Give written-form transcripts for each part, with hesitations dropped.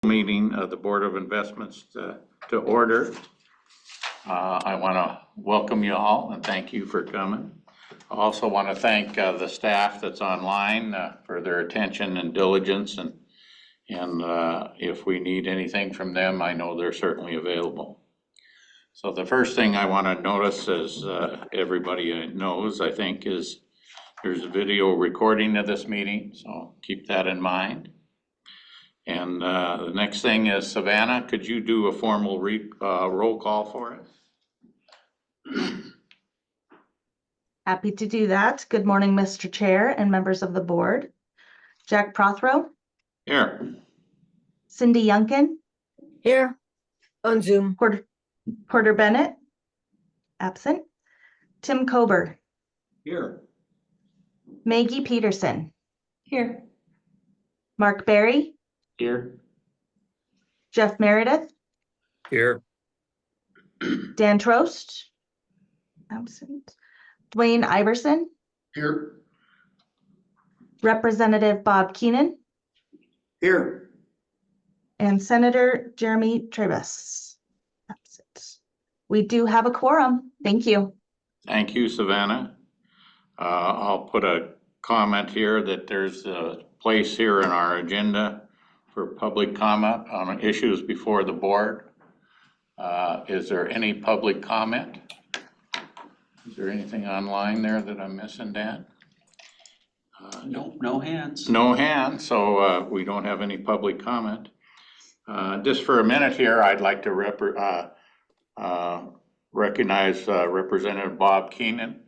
Meeting of the Board of Investments to order. I want to welcome you all and thank you for coming. I also want to thank the staff that's online for their attention and diligence, and if we need anything from them, I know they're certainly available. So the first thing I want to notice, as everybody knows, I think, is there's a video recording of this meeting, so keep that in mind. And the next thing is, Savannah, could you do a formal roll call for us? Happy to do that. Good morning, Mr. Chair and members of the board. Jack Prothro. Here. Cindy Youngkin. Here on Zoom. Porter Bennett. Absent. Tim Kober. Here. Maggie Peterson. Here. Mark Berry. Here. Jeff Meredith. Here. Dan Trost. Absent. Dwayne Iverson. Here. Representative Bob Keenan. Here. And Senator Jeremy Travis. Absent. We do have a quorum. Thank you. Thank you, Savannah. I'll put a comment here that there's a place here in our agenda for public comment on issues before the board. Is there any public comment? Is there anything online there that I'm missing, Dan? No hands. No hands, so we don't have any public comment. Just for a minute here, I'd like to recognize Representative Bob Keenan.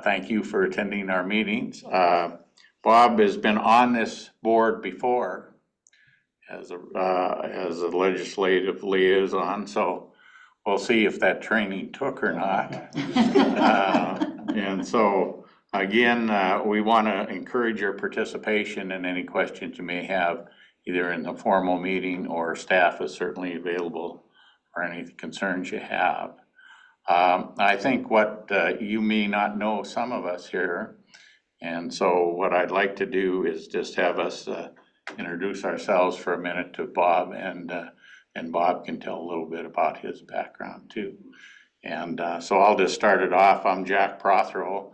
Thank you for attending our meetings. Bob has been on this board before as a legislative liaison, so we'll see if that training took or not. And so again, we want to encourage your participation in any questions you may have, either in the formal meeting, or staff is certainly available for any concerns you have. I think what you may not know, some of us here, and so what I'd like to do is just have us introduce ourselves for a minute to Bob, and Bob can tell a little bit about his background too. And so I'll just start it off. I'm Jack Prothro.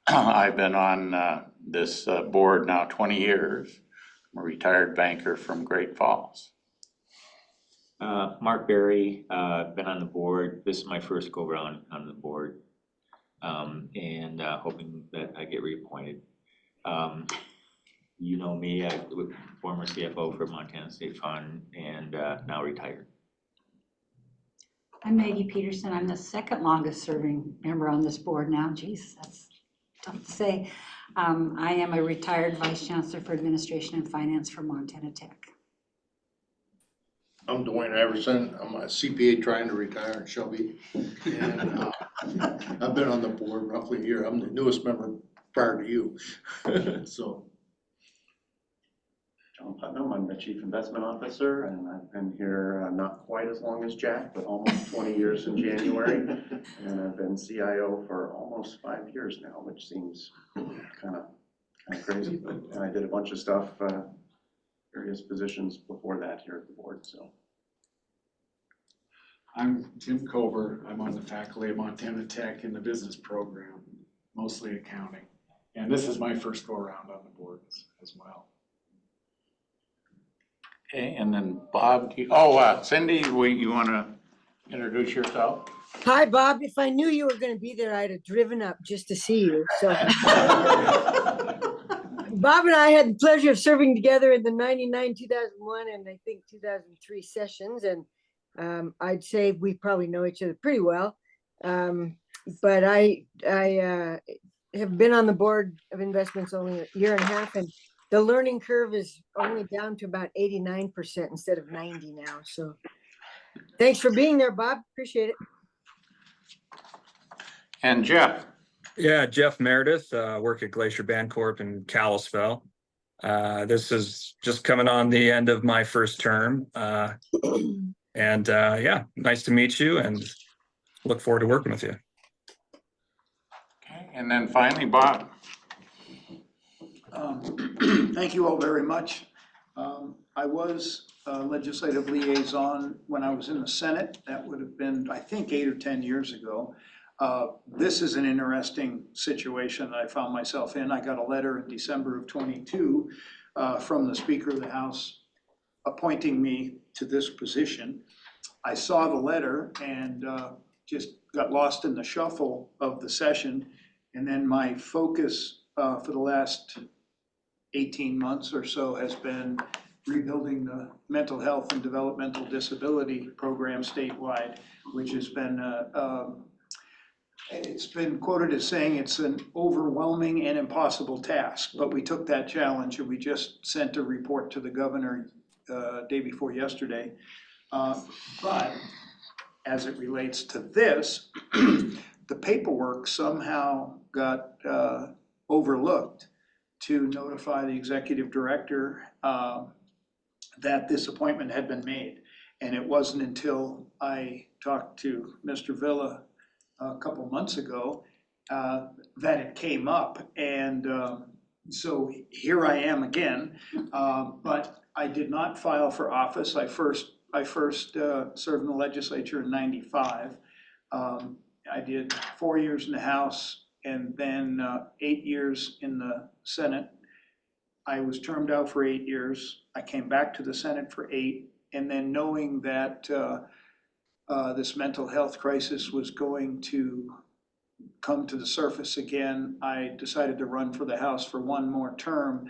I've been on this board now 20 years. I'm a retired banker from Great Falls. Mark Berry, been on the board. This is my first go around on the board, and hoping that I get reappointed. You know me, I was former CFO for Montana State Fund, and now retired. I'm Maggie Peterson. I'm the second longest serving member on this board now. Geez, that's tough to say. I am a retired Vice Chancellor for Administration and Finance for Montana Tech. I'm Dwayne Iverson. I'm a CPA trying to retire in Shelby. And I've been on the board roughly a year. I'm the newest member prior to you. So. John Putnam, I'm the Chief Investment Officer, and I've been here not quite as long as Jack, but almost 20 years in January. And I've been CIO for almost 5 years now, which seems kind of crazy. But I did a bunch of stuff, various positions before that here at the board. So I'm Tim Kober. I'm on the faculty of Montana Tech in the business program, mostly accounting. And this is my first go around on the board as well. Okay, and then Bob, Cindy, you want to introduce yourself? Hi, Bob. If I knew you were going to be there, I'd have driven up just to see you. So Bob and I had the pleasure of serving together in the 99, 2001, and I think 2003 sessions. And I'd say we probably know each other pretty well. But I have been on the board of investments only a year and a half, and the learning curve is only down to about 89% instead of 90 now. So thanks for being there, Bob. Appreciate it. And Jeff. Yeah, Jeff Meredith, work at Glacier Bancorp in Kalispell. This is just coming on the end of my first term. Yeah, nice to meet you and look forward to working with you. Okay, and then finally, Bob. Thank you all very much. I was legislative liaison when I was in the Senate. That would have been, I think, 8 or 10 years ago. This is an interesting situation that I found myself in. I got a letter in December of '22 from the Speaker of the House appointing me to this position. I saw the letter and just got lost in the shuffle of the session. And then my focus for the last 18 months or so has been rebuilding the mental health and developmental disability program statewide, which has been, it's been quoted as saying it's an overwhelming and impossible task, but we took that challenge and we just sent a report to the governor day before yesterday. But as it relates to this, the paperwork somehow got overlooked to notify the executive director that this appointment had been made. And it wasn't until I talked to Mr. Villa a couple months ago that it came up. And so here I am again, but I did not file for office. I first served in the legislature in '95. I did 4 years in the House and then 8 years in the Senate. I was termed out for 8 years. I came back to the Senate for 8, and then knowing that this mental health crisis was going to come to the surface again, I decided to run for the House for one more term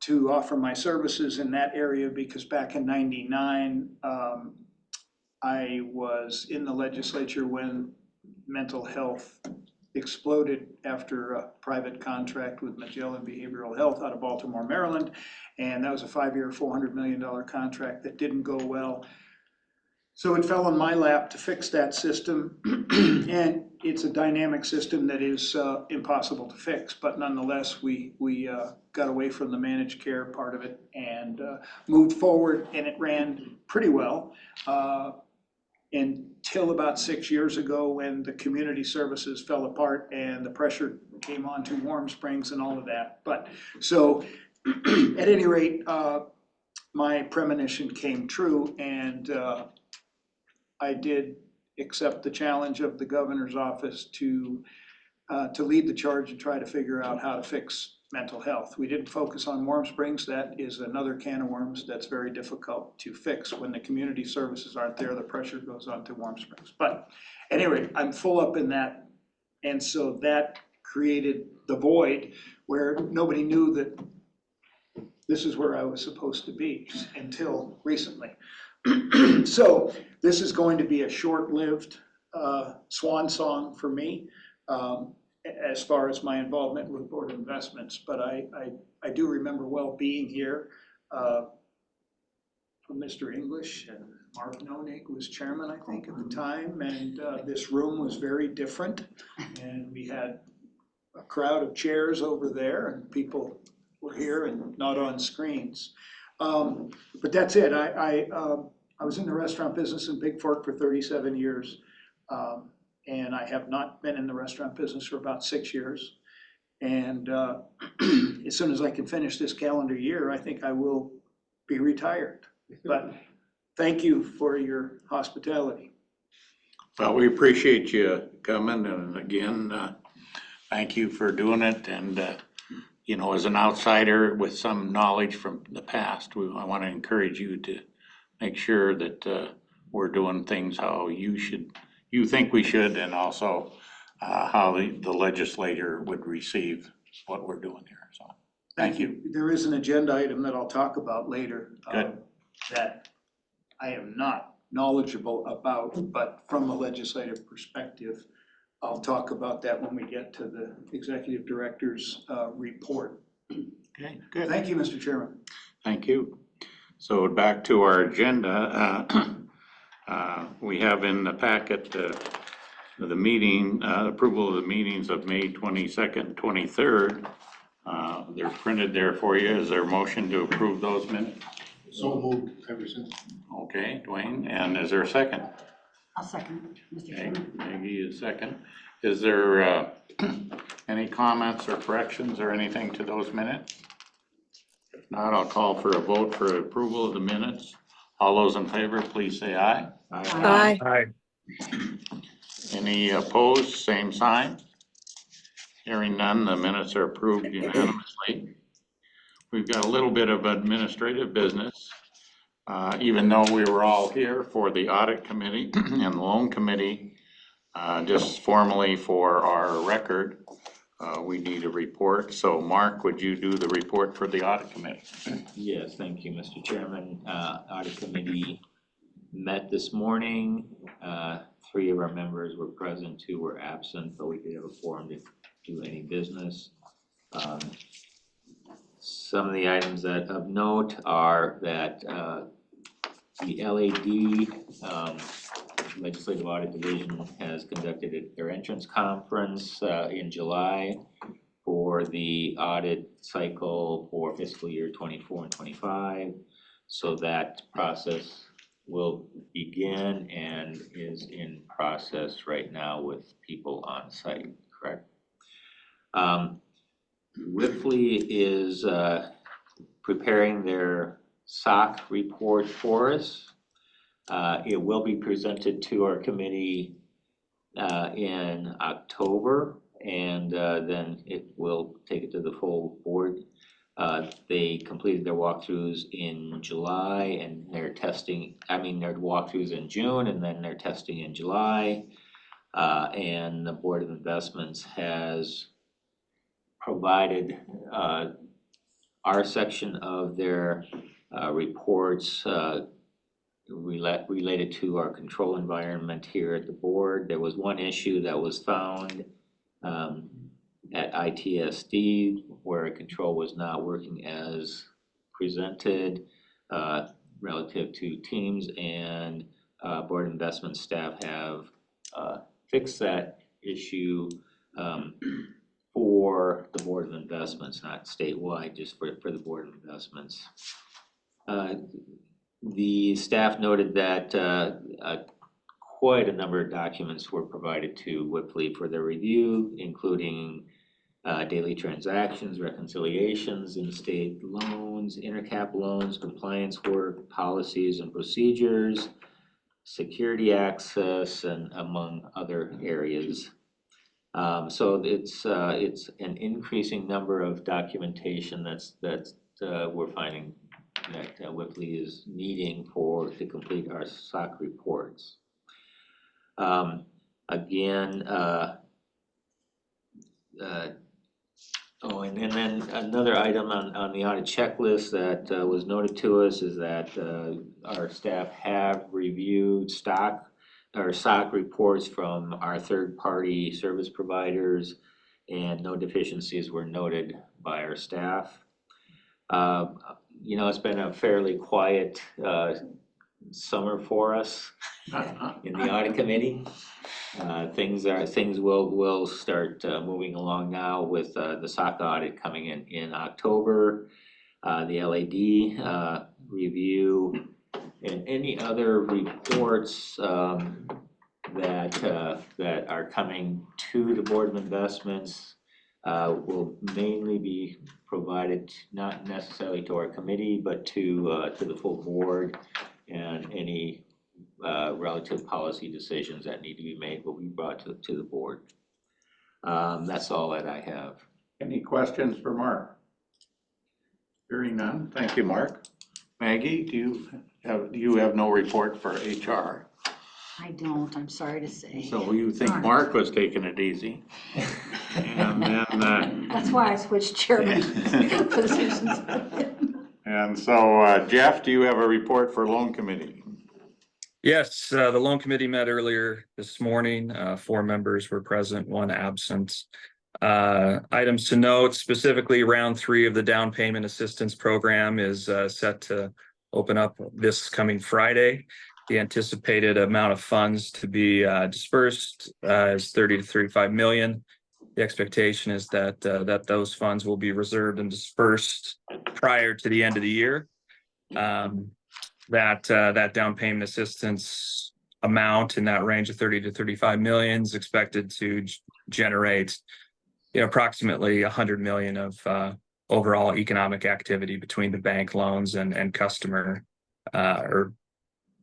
to offer my services in that area, because back in '99, I was in the legislature when mental health exploded after a private contract with Magellan Behavioral Health out of Baltimore, Maryland. And that was a 5-year, $400 million contract that didn't go well. So it fell on my lap to fix that system. And it's a dynamic system that is impossible to fix, but nonetheless, we got away from the managed care part of it and moved forward, and it ran pretty well. Until about 6 years ago, when the community services fell apart and the pressure came on to Warm Springs and all of that. But so at any rate, my premonition came true, and I did accept the challenge of the governor's office to lead the charge and try to figure out how to fix mental health. We didn't focus on Warm Springs. That is another can of worms that's very difficult to fix. When the community services aren't there, the pressure goes on to Warm Springs. But anyway, I'm full up in that. And so that created the void where nobody knew that this is where I was supposed to be until recently. So this is going to be a short-lived swan song for me. As far as my involvement with Board of Investments, but I do remember well being here. Mr. English and Mark Nonig was chairman, I think, at the time, and this room was very different, and we had a crowd of chairs over there, and people were here and not on screens. But that's it. I was in the restaurant business in Big Fork for 37 years. And I have not been in the restaurant business for about 6 years. And as soon as I can finish this calendar year, I think I will be retired. But thank you for your hospitality. Well, we appreciate you coming, and again, thank you for doing it. And, you know, as an outsider with some knowledge from the past, I want to encourage you to make sure that we're doing things how you think we should, and also how the legislator would receive what we're doing here. So, thank you. There is an agenda item that I'll talk about later that I am not knowledgeable about, but from a legislative perspective, I'll talk about that when we get to the executive director's report. Okay, good. Thank you, Mr. Chairman. Thank you. So back to our agenda. We have in the packet the meeting, approval of the meetings of May 22nd, 23rd. They're printed there for you. Is there a motion to approve those minutes? So moved, Everson. Okay, Dwayne, and is there a second? I'll second, Mr. Okay, Chairman. Maggie is second. Is there any comments or corrections or anything to those minutes? not, I'll call for a vote for approval of the minutes. All those in favor, please say aye. Aye. Aye. Any opposed, same sign. Hearing none, the minutes are approved unanimously. We've got a little bit of administrative business. Even though we were all here for the audit committee and the loan committee, just formally for our record, we need a report. So Mark, would you do the report for the audit committee? Yes, thank you, Mr. Chairman. Audit committee met this morning. 3 of our members were present, 2 were absent, but we did have a forum to do any business. Some of the items that of note are that the LAD Legislative Audit Division has conducted their entrance conference in July for the audit cycle for fiscal year 24 and 25. So that process will begin and is in process right now with people on site, correct? Whiffley is preparing their SOC report for us. It will be presented to our committee in October, and then it will take it to the full board. They completed their walkthroughs in July, and they're testing, their walkthroughs in June, and then they're testing in July. And the Board of Investments has provided our section of their reports related to our control environment here at the board. There was one issue that was found at ITSD where a control was not working as presented relative to Teams, and Board of Investment staff have fixed that issue for the Board of Investments, not statewide, just for the Board of Investments. The staff noted that quite a number of documents were provided to Whiffley for their review, including daily transactions, reconciliations, in-state loans, intercap loans, compliance work, policies and procedures, security access, and among other areas. So it's an increasing number of documentation that we're finding that Whiffley is needing to complete our SOC reports. And then another item on the audit checklist that was noted to us is that our staff have reviewed SOC reports from our third-party service providers, and no deficiencies were noted by our staff. It's been a fairly quiet summer for us in the audit committee. Things will start moving along now with the SOC audit coming in October, the LAD review, and any other reports that are coming to the Board of Investments will mainly be provided not necessarily to our committee, but to the full board, and any relative policy decisions that need to be made will be brought to the board. That's all that I have. Any questions for Mark? Hearing none, thank you, Mark. Maggie, do you have no report for HR? I don't, I'm sorry to say. So you think Darn. Mark was taking it easy? And then, That's why I switched chairman positions. and so Jeff, do you have a report for loan committee? Yes, the loan committee met earlier this morning. 4 members were present, 1 absent. Items to note, specifically round 3 of the down payment assistance program is set to open up this coming Friday. The anticipated amount of funds to be dispersed is 30 to 35 million. The expectation is that those funds will be reserved and dispersed prior to the end of the year. That down payment assistance amount in that range of 30 to 35 million is expected to generate approximately 100 million of overall economic activity between the bank loans and customer or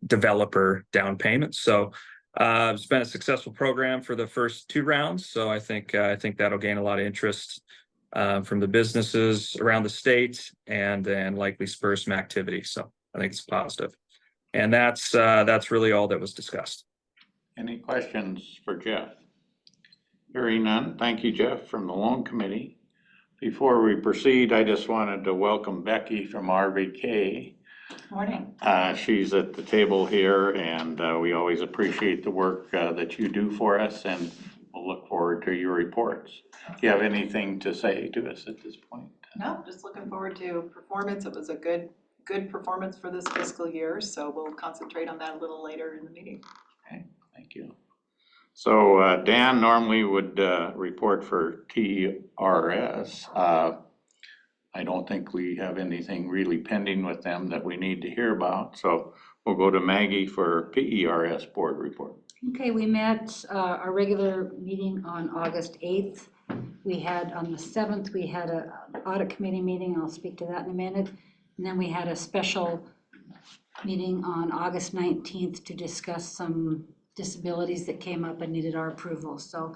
developer down payments. So it's been a successful program for the first 2 rounds. So I think that'll gain a lot of interest from the businesses around the state and likely spur some activity. So I think it's positive. And that's really all that was discussed. Any questions for Jeff? Hearing none, thank you, Jeff, from the loan committee. Before we proceed, I just wanted to welcome Becky from RVK. Morning. She's at the table here, and we always appreciate the work that you do for us, and we'll look forward to your reports. Do you have anything to say to us at this point? No, just looking forward to performance. It was a good performance for this fiscal year, so we'll concentrate on that a little later in the meeting. Okay, thank you. So Dan normally would report for TRS. I don't think we have anything really pending with them that we need to hear about. So we'll go to Maggie for PERS board report. Okay, we met our regular meeting on August 8th. We had, on the 7th, we had an audit committee meeting. I'll speak to that in a minute. And then we had a special meeting on August 19th to discuss some disabilities that came up and needed our approval. So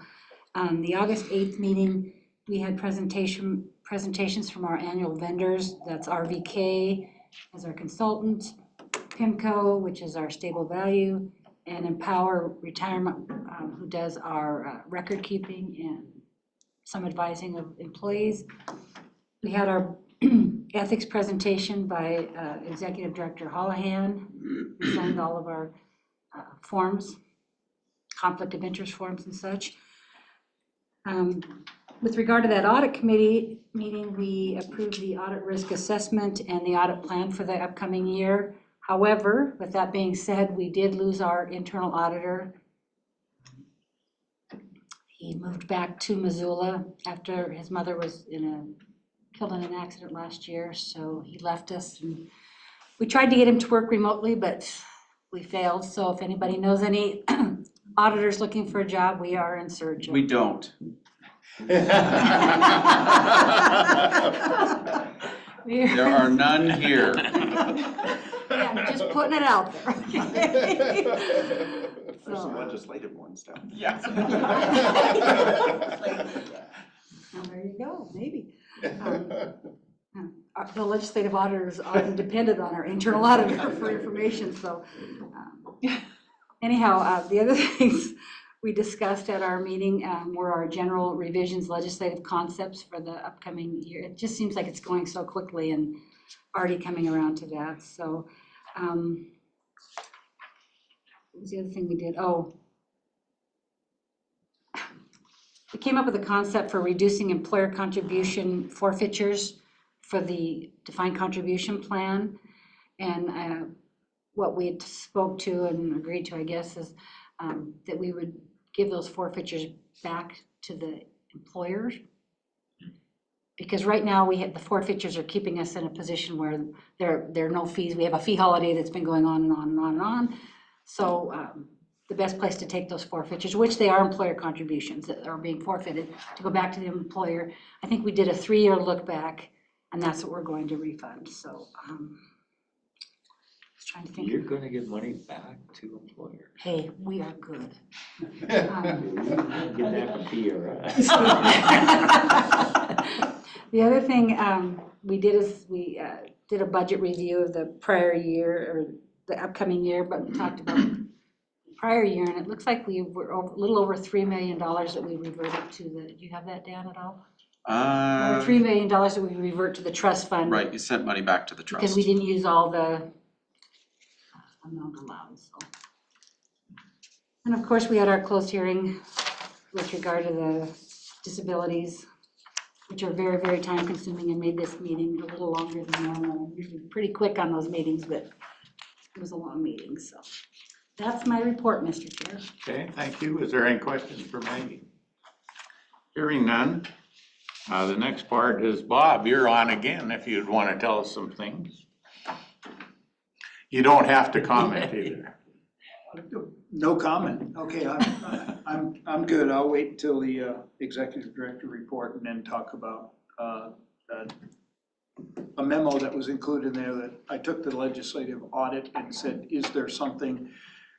the August 8th meeting, we had presentations from our annual vendors. That's RVK as our consultant, PIMCO, which is our stable value, and Empower Retirement, who does our record keeping and some advising of employees. We had our ethics presentation by Executive Director Holohan. We signed all of our forms, conflict of interest forms and such. With regard to that audit committee meeting, we approved the audit risk assessment and the audit plan for the upcoming year. However, with that being said, we did lose our internal auditor. He moved back to Missoula after his mother was killed in an accident last year, so he left us. And we tried to get him to work remotely, but we failed. So if anybody knows any auditors looking for a job, we are in search of. We don't. There are none here. Yeah, I'm just putting it out there. There's some So, legislative ones down. Yeah. well, there you go, maybe. The legislative auditors are dependent on our internal auditor for information, so. Anyhow, the other things we discussed at our meeting were our general revisions, legislative concepts for the upcoming year. It just seems like it's going so quickly and already coming around to that, so. What was the other thing we did? Oh. We came up with a concept for reducing employer contribution forfeitures for the defined contribution plan. And what we had spoke to and agreed to, I guess, is that we would give those forfeitures back to the employers. Because right now the forfeitures are keeping us in a position where there are no fees. We have a fee holiday that's been going on and on and on and on. So the best place to take those forfeitures, which they are employer contributions that are being forfeited, to go back to the employer. I think we did a 3-year look back, and that's what we're going to refund. So I was trying to think. You're gonna give money back to employers. Hey, we are good. Get that from PRS. The other thing we did is we did a budget review of the prior year or the upcoming year, but we talked about prior year, and it looks like we were a little over $3 million that we reverted to the. Do you have that, Dan, at all? Over $3 million that we revert to the trust fund. Right, you sent money back to the trust. Because we didn't use all the amount allowed, so. And of course, we had our closed hearing with regard to the disabilities, which are very, very time consuming and made this meeting a little longer than normal. Usually pretty quick on those meetings, but it was a long meeting, so. That's my report, Mr. Chair. Okay, thank you. Is there any questions for Maggie? Hearing none. The next part is Bob, you're on again if you'd want to tell us some things. You don't have to comment either. No comment. Okay, I'm good. I'll wait until the executive director report and then talk about a memo that was included in there that I took the legislative audit and said, is there something,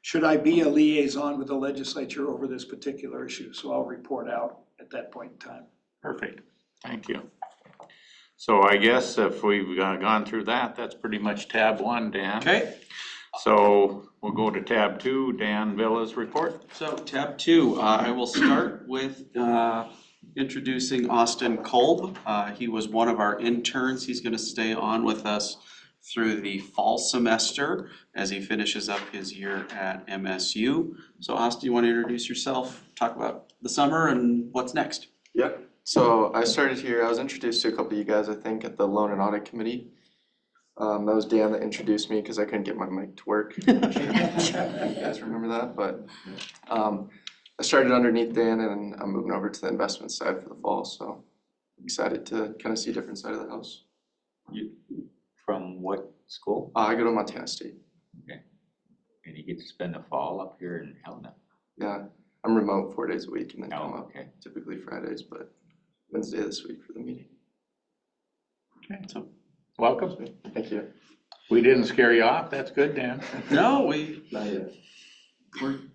should I be a liaison with the legislature over this particular issue? So I'll report out at that point in time. Perfect, thank you. So I guess if we've gone through that, that's pretty much tab 1, Dan. Okay, So we'll go to tab 2, Dan Villa's report. so tab 2, I will start with introducing Austin Kolb. He was one of our interns. He's gonna stay on with us through the fall semester as he finishes up his year at MSU. So Austin, you wanna introduce yourself, talk about the summer and what's next? Yep. So I started here, I was introduced to a couple of you guys, I think, at the Loan and Audit Committee. That was Dan that introduced me because I couldn't get my mic to work. You guys remember that? But I started underneath Dan and I'm moving over to the investment side for the fall. So excited to kind of see a different side of the house. You, from what school? I go to Montana State. And you get to spend the fall up here in Helena. Yeah, I'm remote 4 days a week and then come up Okay. typically Fridays, but Wednesday this week for the meeting. Okay, so welcome. Thank you. We didn't scare you off, that's good, Dan. No, Not yet.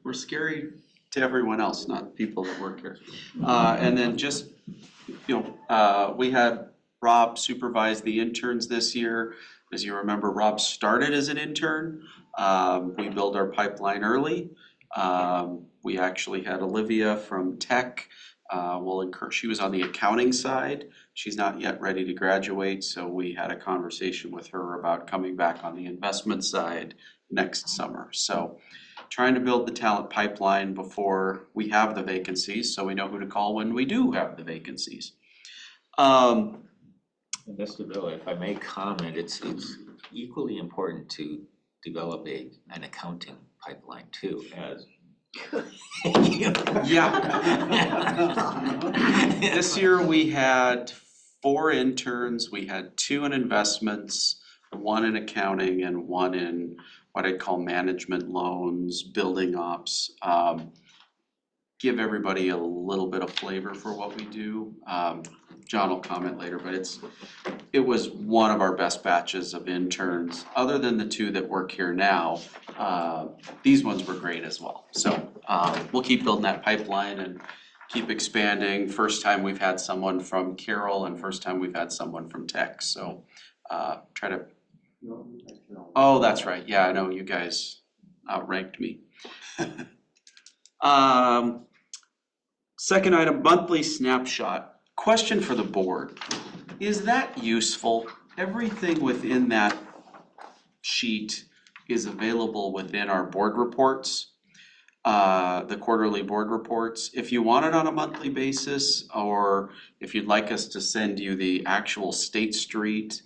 we're scary to everyone else, not people that work here. And then just, we had Rob supervise the interns this year. As you remember, Rob started as an intern. We built our pipeline early. We actually had Olivia from Tech. She was on the accounting side. She's not yet ready to graduate, so we had a conversation with her about coming back on the investment side next summer. So trying to build the talent pipeline before we have the vacancies, so we know who to call when we do have the vacancies. Mr. Villa, if I may comment, it's equally important to develop an accounting pipeline too, as Yeah. This year we had 4 interns. We had 2 in investments, 1 in accounting, and 1 in what I'd call management loans, building ops. Give everybody a little bit of flavor for what we do. John will comment later, but it was one of our best batches of interns. Other than the 2 that work here now, these ones were great as well. So we'll keep building that pipeline and keep expanding. First time we've had someone from Carroll and first time we've had someone from Tech. So try to. Oh, that's right. Yeah, I know you guys outranked me. Second item, monthly snapshot. Question for the board. Is that useful? Everything within that sheet is available within our board reports, the quarterly board reports. If you want it on a monthly basis, or if you'd like us to send you the actual State Street,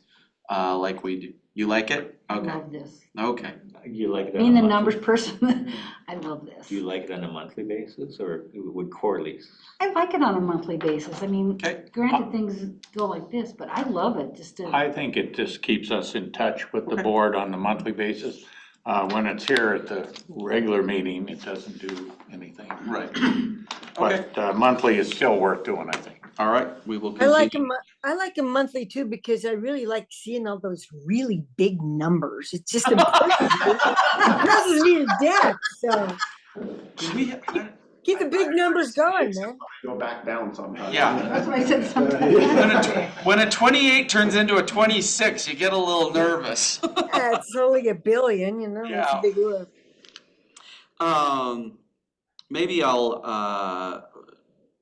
like we do. You like it? I Okay, love this. okay. you like it on Being a the monthly- numbers person, I love this. Do you like it on a monthly basis or would quarterly? I like it on a monthly basis. I mean, Okay. granted, things go like this, but I love it just to. I think it just keeps us in touch with the Okay. board on a monthly basis. When it's here at the regular meeting, it doesn't do anything. Right. Okay. But monthly is still worth doing, I think. All right, we will I like continue. them. I like them monthly too because I really like seeing all those really big numbers. It's just important. It messes me to death. So We- keep the big numbers going, man. Go back down sometimes. Yeah. That's what I said sometimes. When a 28 turns into a 26, you get a little nervous. Yeah, it's only a billion, you know. It's Yeah. a big word. Maybe I'll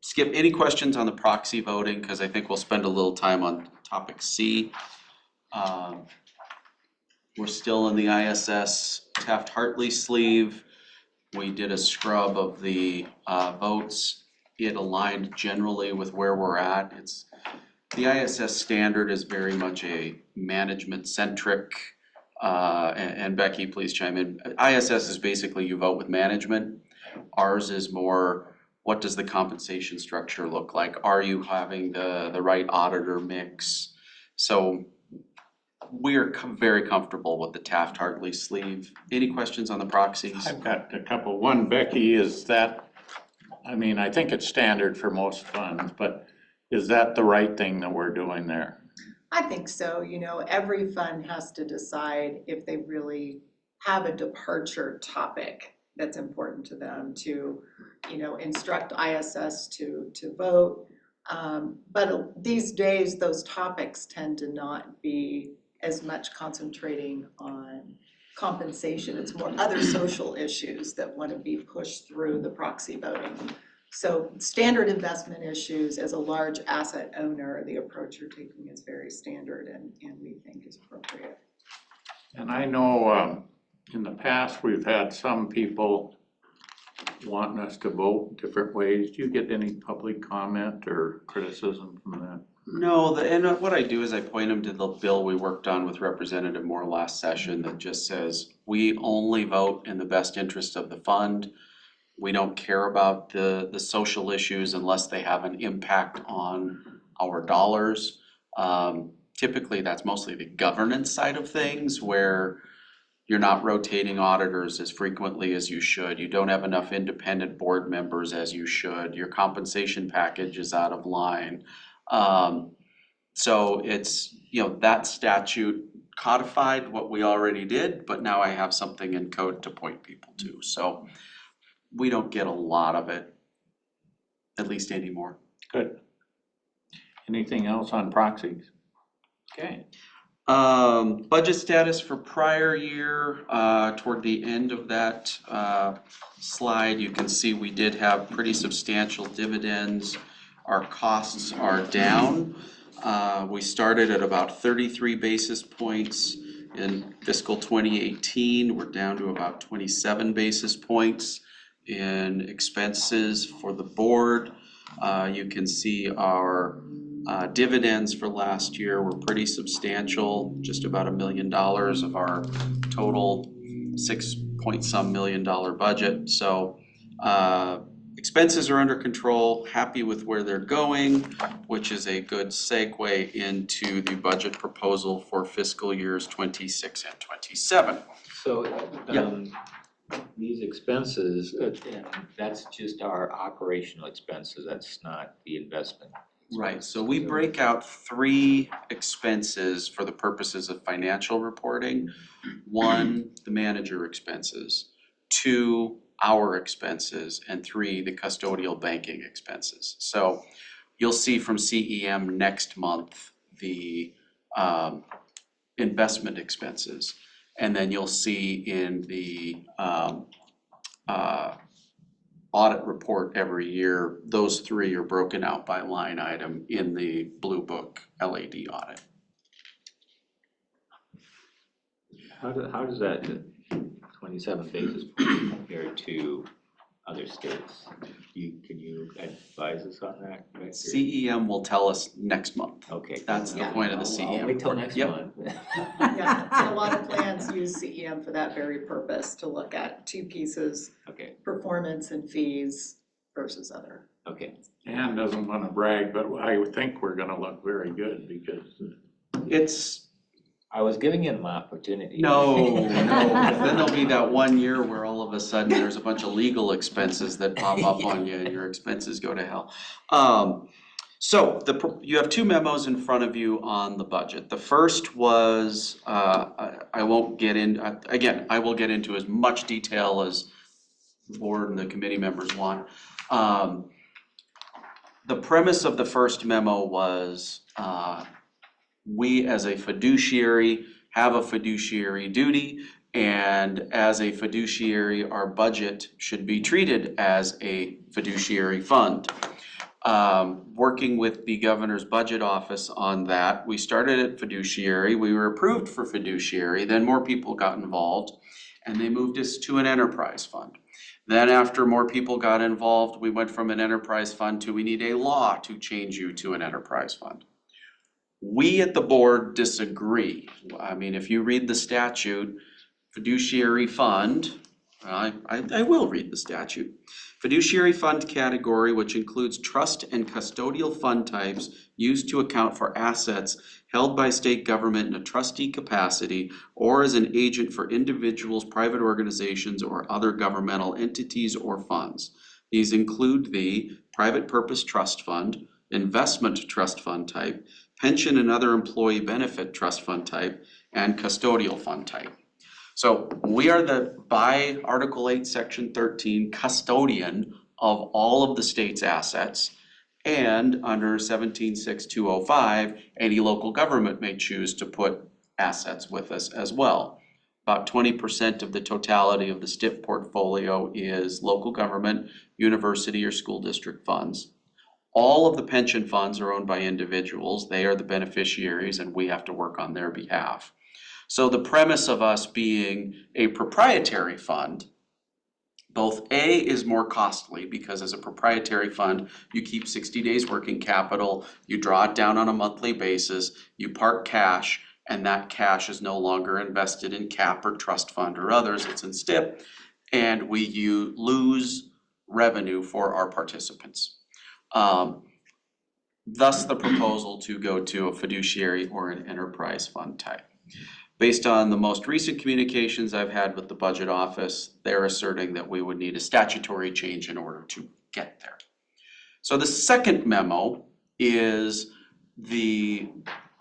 skip any questions on the proxy voting, because I think we'll spend a little time on topic C. We're still in the ISS Taft-Hartley sleeve. We did a scrub of the votes. It aligned generally with where we're at. The ISS standard is very much a management-centric, and Becky, please chime in. ISS is basically you vote with management. Ours is more, what does the compensation structure look like? Are you having the right auditor mix? So we are very comfortable with the Taft-Hartley sleeve. Any questions on the proxies? I've got a couple. One, Becky, is that, I mean, I think it's standard for most funds, but is that the right thing that we're doing there? I think so, you know, every fund has to decide if they really have a departure topic that's important to them to, you know, instruct ISS to vote. But these days, those topics tend to not be as much concentrating on compensation. It's more other social issues that want to be pushed through the proxy voting. So standard investment issues, as a large asset owner, the approach you're taking is very standard and we think is appropriate. And I know in the past, we've had some people wanting us to vote different ways. Do you get any public comment or criticism from that? No, and what I do is I point them to the bill we worked on with Representative Moore last session that just says, we only vote in the best interest of the fund. We don't care about the social issues unless they have an impact on our dollars. Typically, that's mostly the governance side of things where you're not rotating auditors as frequently as you should. You don't have enough independent board members as you should. Your compensation package is out of line. So it's, you know, that statute codified what we already did, but now I have something in code to point people to. So we don't get a lot of it, at least anymore. Good. Anything else on proxies? Okay. Budget status for prior year, toward the end of that slide, you can see we did have pretty substantial dividends. Our costs are down. We started at about 33 basis points in fiscal 2018. We're down to about 27 basis points in expenses for the board. You can see our dividends for last year were pretty substantial, just about $1 million of our total $6-point-some million budget. So expenses are under control, happy with where they're going, which is a good segue into the budget proposal for fiscal years 26 and 27. So, these expenses, that's just our operational expenses, that's not the investment. Right, so we break out 3 expenses for the purposes of financial reporting. 1, the manager expenses. 2, our expenses. And 3, the custodial banking expenses. So you'll see from CEM next month the investment expenses. And then you'll see in the audit report every year, those 3 are broken out by line item in the Blue Book LAD audit. How does that 27 basis points compare to other states? Can you advise us on that? CEM will tell us next month. Okay. That's the point of the CEM. I'll wait till report. next Yep. month. Yeah, and a lot of plans use CEM for that very purpose, to look at 2 pieces, Okay, performance and fees versus other. okay. Ann doesn't want to brag, but I think we're gonna look very good because It's, I was giving him an opportunity. no, then there'll be that 1 year where all of a sudden there's a bunch of legal expenses that pop up on you and your expenses go to hell. So you have 2 memos in front of you on the budget. The first was, I won't get in, again, I will get into as much detail as the board and the committee members want. The premise of the first memo was, we as a fiduciary have a fiduciary duty, and as a fiduciary, our budget should be treated as a fiduciary fund. Working with the governor's budget office on that, we started at fiduciary, we were approved for fiduciary, then more people got involved, and they moved us to an enterprise fund. Then after more people got involved, we went from an enterprise fund to we need a law to change you to an enterprise fund. We at the board disagree. I mean, if you read the statute, fiduciary fund, I will read the statute. Fiduciary fund category, which includes trust and custodial fund types used to account for assets held by state government in a trustee capacity or as an agent for individuals, private organizations, or other governmental entities or funds. These include the private purpose trust fund, investment trust fund type, pension and other employee benefit trust fund type, and custodial fund type. So we are by Article 8, Section 13, custodian of all of the state's assets. And under 17.6205, any local government may choose to put assets with us as well. About 20% of the totality of the STIP portfolio is local government, university, or school district funds. All of the pension funds are owned by individuals. They are the beneficiaries, and we have to work on their behalf. So the premise of us being a proprietary fund, both A is more costly because as a proprietary fund, you keep 60 days working capital, you draw it down on a monthly basis, you park cash, and that cash is no longer invested in CAP or trust fund or others, it's in STIP, and you lose revenue for our participants. Thus the proposal to go to a fiduciary or an enterprise fund type. Based on the most recent communications I've had with the budget office, they're asserting that we would need a statutory change in order to get there. So the second memo is the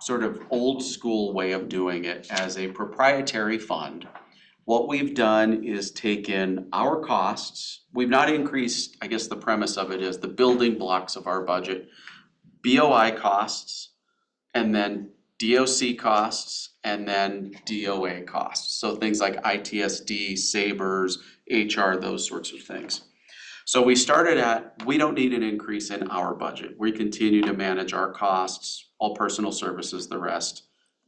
sort of old school way of doing it as a proprietary fund. What we've done is taken our costs. We've not increased, I guess the premise of it is the building blocks of our budget, BOI costs, and then DOC costs, and then DOA costs. So things like ITSD, Sabres, HR, those sorts of things. So we started at, we don't need an increase in our budget. We continue to manage our costs, all personal services, the rest.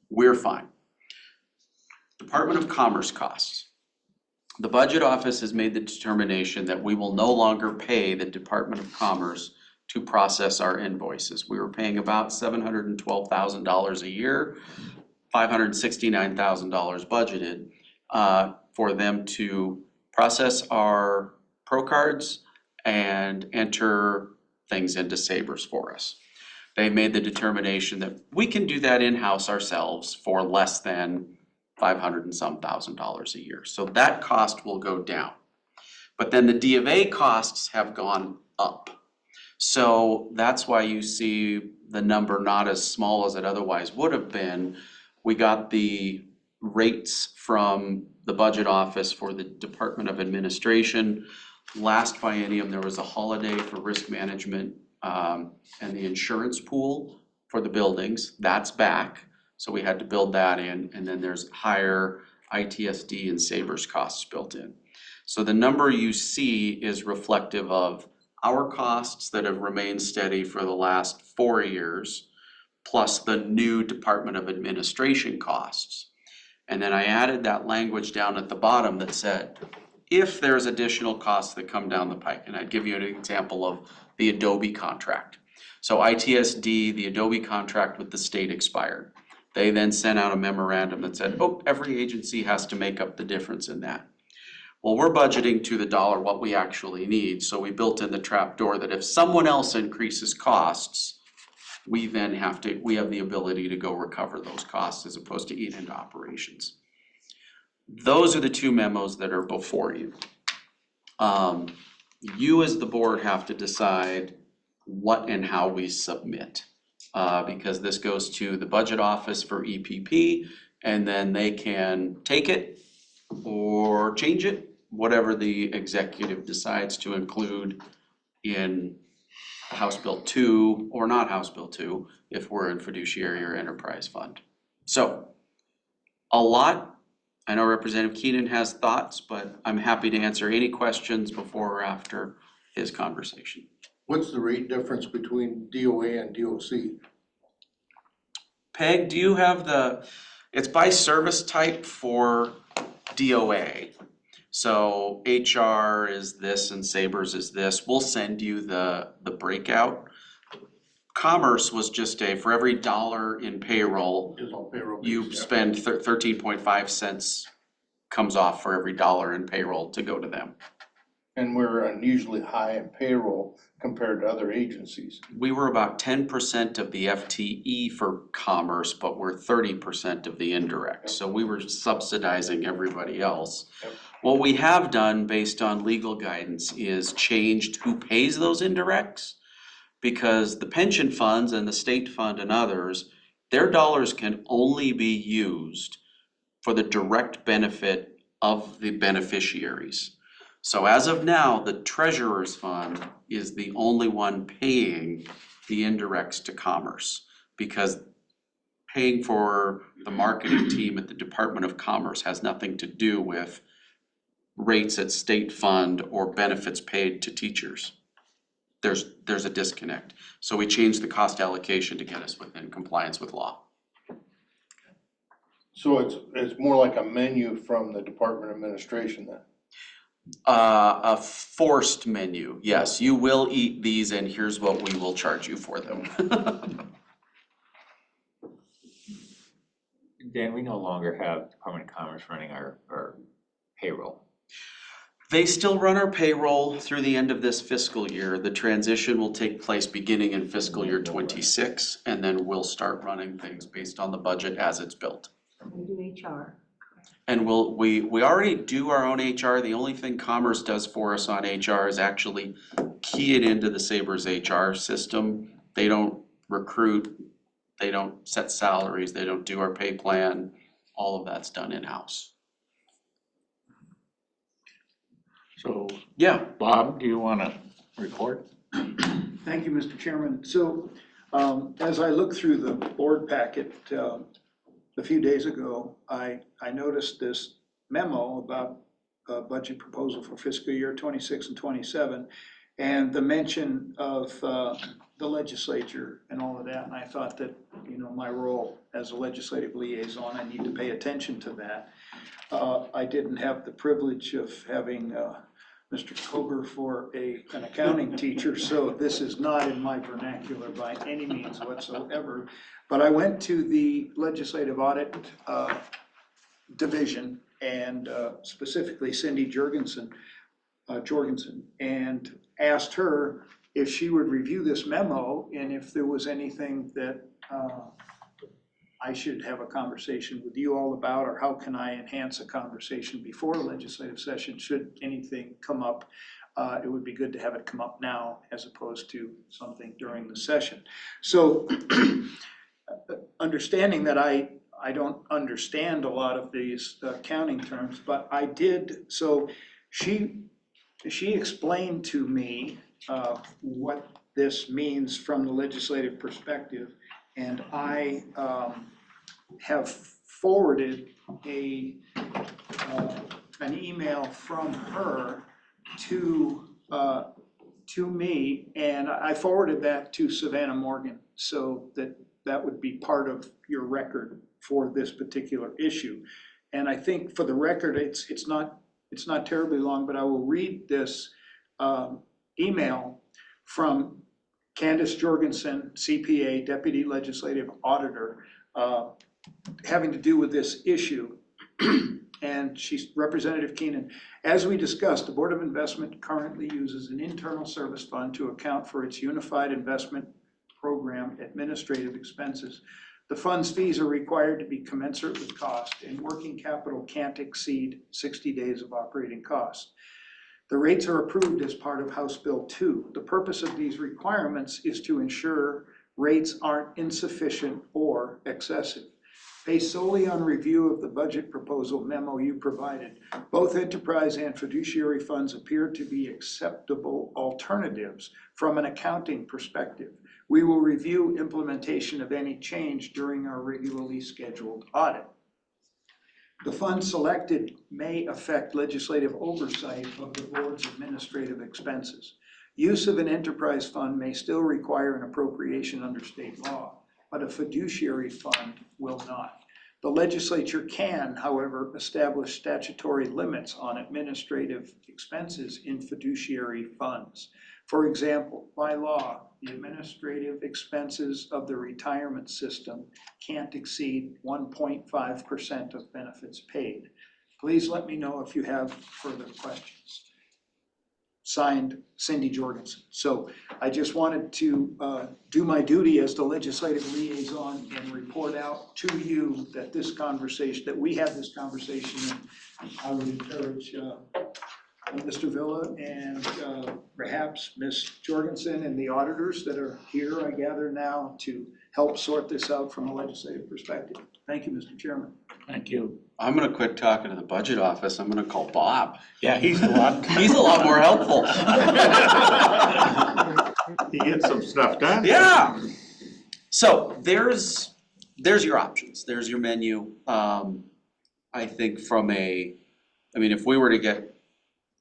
We're fine. Department of Commerce costs. The budget office has made the determination that we will no longer pay the Department of Commerce to process our invoices. We were paying about $712,000 a year, $569,000 budgeted for them to process our Pro cards and enter things into Sabres for us. They made the determination that we can do that in-house ourselves for less than $500 and some thousand a year. So that cost will go down. But then the D of A costs have gone up. So that's why you see the number not as small as it otherwise would have been. We got the rates from the budget office for the Department of Administration. Last biennium, there was a holiday for risk management and the insurance pool for the buildings. That's back. So we had to build that in, and then there's higher ITSD and Sabres costs built in. So the number you see is reflective of our costs that have remained steady for the last 4 years, plus the new Department of Administration costs. And then I added that language down at the bottom that said, if there's additional costs that come down the pike, and I'd give you an example of the Adobe contract. So ITSD, the Adobe contract with the state expired. They then sent out a memorandum that said, oh, every agency has to make up the difference in that. Well, we're budgeting to the dollar what we actually need, so we built in the trap door that if someone else increases costs, we then have the ability to go recover those costs as opposed to eat into operations. Those are the two memos that are before you. You as the board have to decide what and how we submit. Because this goes to the budget office for EPP, and then they can take it or change it, whatever the executive decides to include in House Bill 2 or not House Bill 2 if we're in fiduciary or enterprise fund. So a lot. I know Representative Keenan has thoughts, but I'm happy to answer any questions before or after his conversation. What's the rate difference between DOA and DOC? Peg, do you have it's by service type for DOA. So HR is this and Sabres is this. We'll send you the breakout. Commerce was just for every dollar in payroll, you spend 13.5 cents comes off for every dollar in payroll to go to them. And we're unusually high in payroll compared to other agencies. We were about 10% of the FTE for Commerce, but we're 30% of the indirect. So we were subsidizing everybody else. Yep. What we have done based on legal guidance is changed who pays those indirects, because the pension funds and the state fund and others Their dollars can only be used for the direct benefit of the beneficiaries. So as of now, the treasurer's fund is the only one paying the indirects to Commerce, because paying for the marketing team at the Department of Commerce has nothing to do with rates at state fund or benefits paid to teachers. There's a disconnect. So we changed the cost allocation to get us within compliance with law. So it's more like a menu from the Department of Administration then? A forced menu, yes, you will eat these and here's what we will charge you for them. Dan, we no longer have Department of Commerce running our payroll. They still run our payroll through the end of this fiscal year. The transition will take place beginning in fiscal year 26, and then we'll start running things based on the budget as it's built. We do HR. And we already do our own HR. The only thing Commerce does for us on HR is actually key it into the Sabres HR system. They don't recruit, they don't set salaries, they don't do our pay plan. All of that's done in-house. So, Yeah. Bob, do you wanna report? Thank you, Mr. Chairman. So, as I looked through the board packet, a few days ago, I noticed this memo about a budget proposal for fiscal year 26 and 27, and the mention of the legislature and all of that, and I thought that, you know, my role as a legislative liaison, I need to pay attention to that. I didn't have the privilege of having Mr. Kober for an accounting teacher, so this is not in my vernacular by any means whatsoever. But I went to the Legislative Audit Division and specifically Cindy Jorgensen, and asked her if she would review this memo and if there was anything that I should have a conversation with you all about, or how can I enhance a conversation before a legislative session should anything come up. It would be good to have it come up now as opposed to something during the session. So understanding that I don't understand a lot of these accounting terms, but I did, so she explained to me what this means from the legislative perspective, and I have forwarded an email from her to me, and I forwarded that to Savannah Morgan, so that would be part of your record for this particular issue. And I think for the record, it's not terribly long, but I will read this email from Candace Jorgensen, CPA, Deputy Legislative Auditor, having to do with this issue. And she's Representative Keenan. As we discussed, the Board of Investment currently uses an internal service fund to account for its Unified Investment Program administrative expenses. The fund's fees are required to be commensurate with cost, and working capital can't exceed 60 days of operating costs. The rates are approved as part of House Bill 2. The purpose of these requirements is to ensure rates aren't insufficient or excessive. Based solely on review of the budget proposal memo you provided, both enterprise and fiduciary funds appear to be acceptable alternatives from an accounting perspective. We will review implementation of any change during our regularly scheduled audit. The fund selected may affect legislative oversight of the board's administrative expenses. Use of an enterprise fund may still require an appropriation under state law, but a fiduciary fund will not. The legislature can, however, establish statutory limits on administrative expenses in fiduciary funds. For example, by law, the administrative expenses of the retirement system can't exceed 1.5% of benefits paid. Please let me know if you have further questions. Signed, Cindy Jorgensen. So I just wanted to do my duty as the legislative liaison and report out to you that this conversation, that we had this conversation, and I would encourage Mr. Villa and perhaps Ms. Jorgensen and the auditors that are here, I gather now, to help sort this out from a legislative perspective. Thank you, Mr. Chairman. Thank you. I'm gonna quit talking to the budget office. I'm gonna call Bob. Yeah, he's a lot. He's a lot more helpful. He gets some stuff done. Yeah. So there's your options. There's your menu. I think if we were to get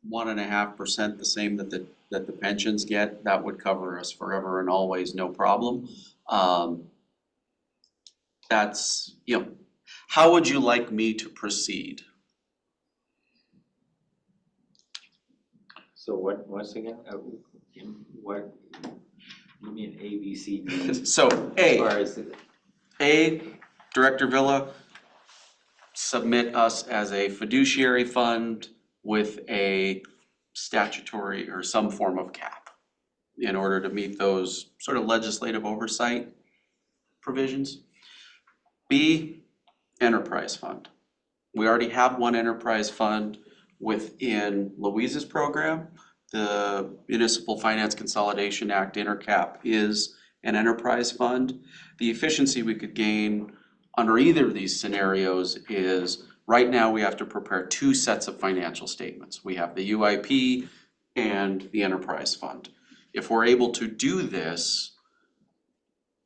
1.5%, the same that the pensions get, that would cover us forever and always, no problem. That's, how would you like me to proceed? So once again, what, you mean A, B, C, D? So As far as Director Villa, submit us as a fiduciary fund with a statutory or some form of cap in order to meet those sort of legislative oversight provisions. B, enterprise fund. We already have one enterprise fund within Louise's program. The Municipal Finance Consolidation Act intercap is an enterprise fund. The efficiency we could gain under either of these scenarios is, right now we have to prepare 2 sets of financial statements. We have the UIP and the enterprise fund. If we're able to do this,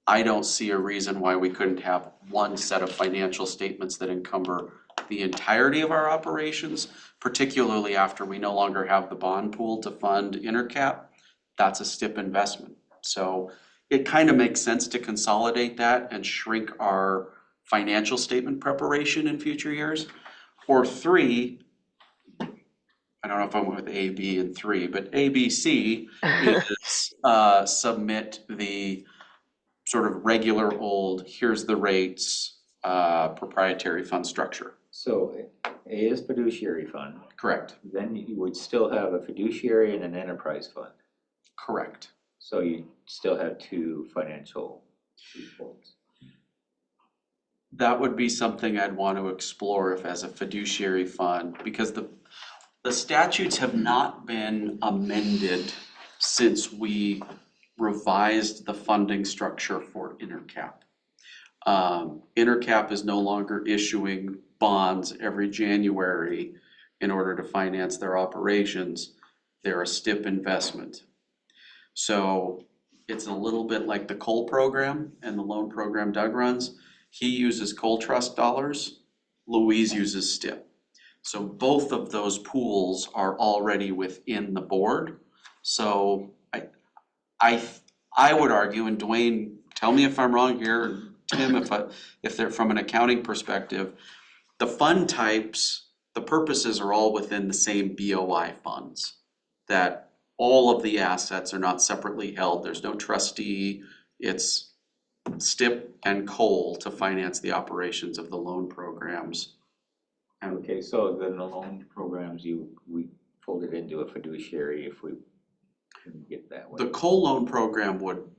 I don't see a reason why we couldn't have one set of financial statements that encumber the entirety of our operations, particularly after we no longer have the bond pool to fund intercap. That's a STIP investment. So it kind of makes sense to consolidate that and shrink our financial statement preparation in future years. Or 3, I don't know if I went with A, B, and 3, but A, B, C is submit the sort of regular old, here's the rates, proprietary fund structure. So A is fiduciary fund, Correct. then you would still have a fiduciary and an enterprise fund. Correct. So you still have 2 financial reports. That would be something I'd want to explore if as a fiduciary fund, because the statutes have not been amended since we revised the funding structure for intercap. Intercap is no longer issuing bonds every January in order to finance their operations. They're a STIP investment. So it's a little bit like the coal program and the loan program Doug runs. He uses coal trust dollars, Louise uses STIP. So both of those pools are already within the board. So I would argue, and Dwayne, tell me if I'm wrong here, and Tim, if they're from an accounting perspective, the fund types, the purposes are all within the same BOI funds. That all of the assets are not separately held, there's no trustee, it's STIP and coal to finance the operations of the loan programs. Okay, so then the loan programs, we folded into a fiduciary if we can get that way. The coal loan program would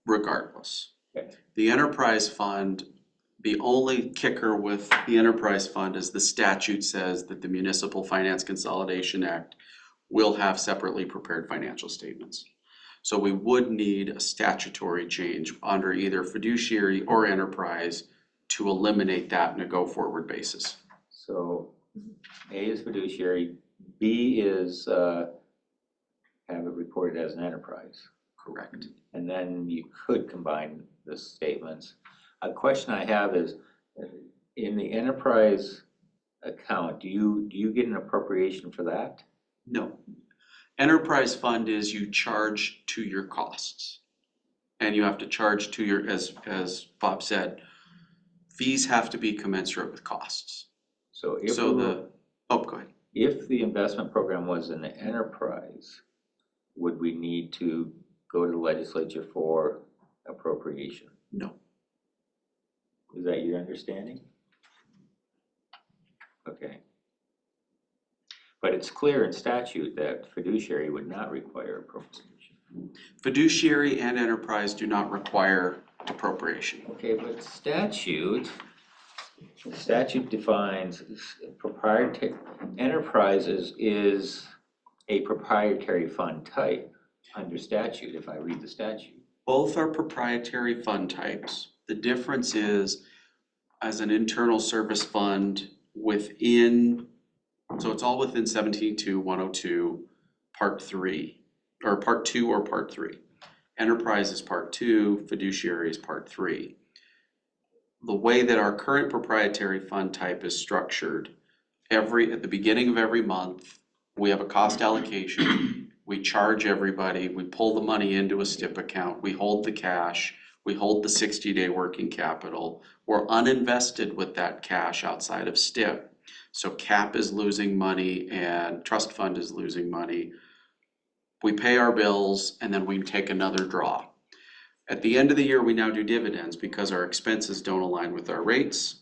regardless. Okay. The enterprise fund, the only kicker with the enterprise fund is the statute says that the Municipal Finance Consolidation Act will have separately prepared financial statements. So we would need a statutory change under either fiduciary or enterprise to eliminate that on a go-forward basis. So A is fiduciary, B is have it reported as an enterprise. Correct. And then you could combine the statements. A question I have is, in the enterprise account, do you get an appropriation for that? No. Enterprise fund is you charge to your costs. And you have to charge to your, as Bob said, fees have to be commensurate with costs. So if So go ahead. If the investment program was an enterprise, would we need to go to the legislature for appropriation? No. Is that your understanding? Okay. But it's clear in statute that fiduciary would not require appropriation. Fiduciary and enterprise do not require appropriation. Okay, but statute defines proprietary, enterprises is a proprietary fund type under statute, if I read the statute. Both are proprietary fund types. The difference is, as an internal service fund within, so it's all within 17.2.102, Part 3, or Part 2 or Part 3. Enterprise is Part 2, fiduciary is Part 3. The way that our current proprietary fund type is structured, at the beginning of every month, we have a cost allocation, we charge everybody, we pull the money into a STIP account, we hold the cash, we hold the 60-day working capital. We're uninvested with that cash outside of STIP. So CAP is losing money and trust fund is losing money. We pay our bills and then we take another draw. At the end of the year, we now do dividends because our expenses don't align with our rates.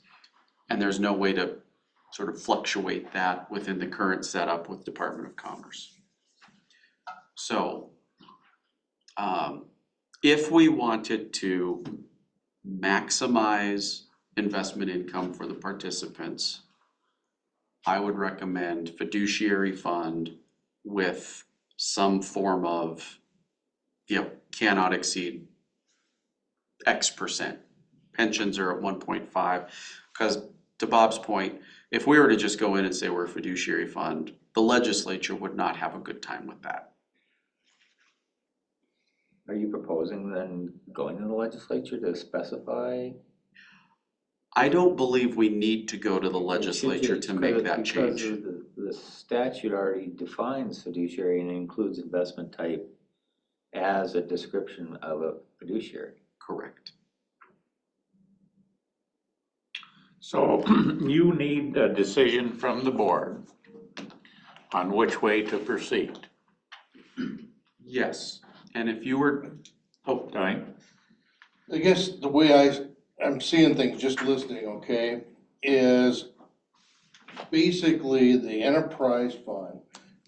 And there's no way to sort of fluctuate that within the current setup with Department of Commerce. So, if we wanted to maximize investment income for the participants, I would recommend fiduciary fund with some form of, cannot exceed X percent. Pensions are at 1.5, because to Bob's point, if we were to just go in and say we're a fiduciary fund, the legislature would not have a good time with that. Are you proposing then going to the legislature to specify? I don't believe we need to go to the legislature to make that change. Because the statute already defines fiduciary and includes investment type as a description of a fiduciary. Correct. So you need a decision from the board on which way to proceed. Yes, and if you were, Donnie? I guess the way I'm seeing things, just listening, okay, is basically the enterprise fund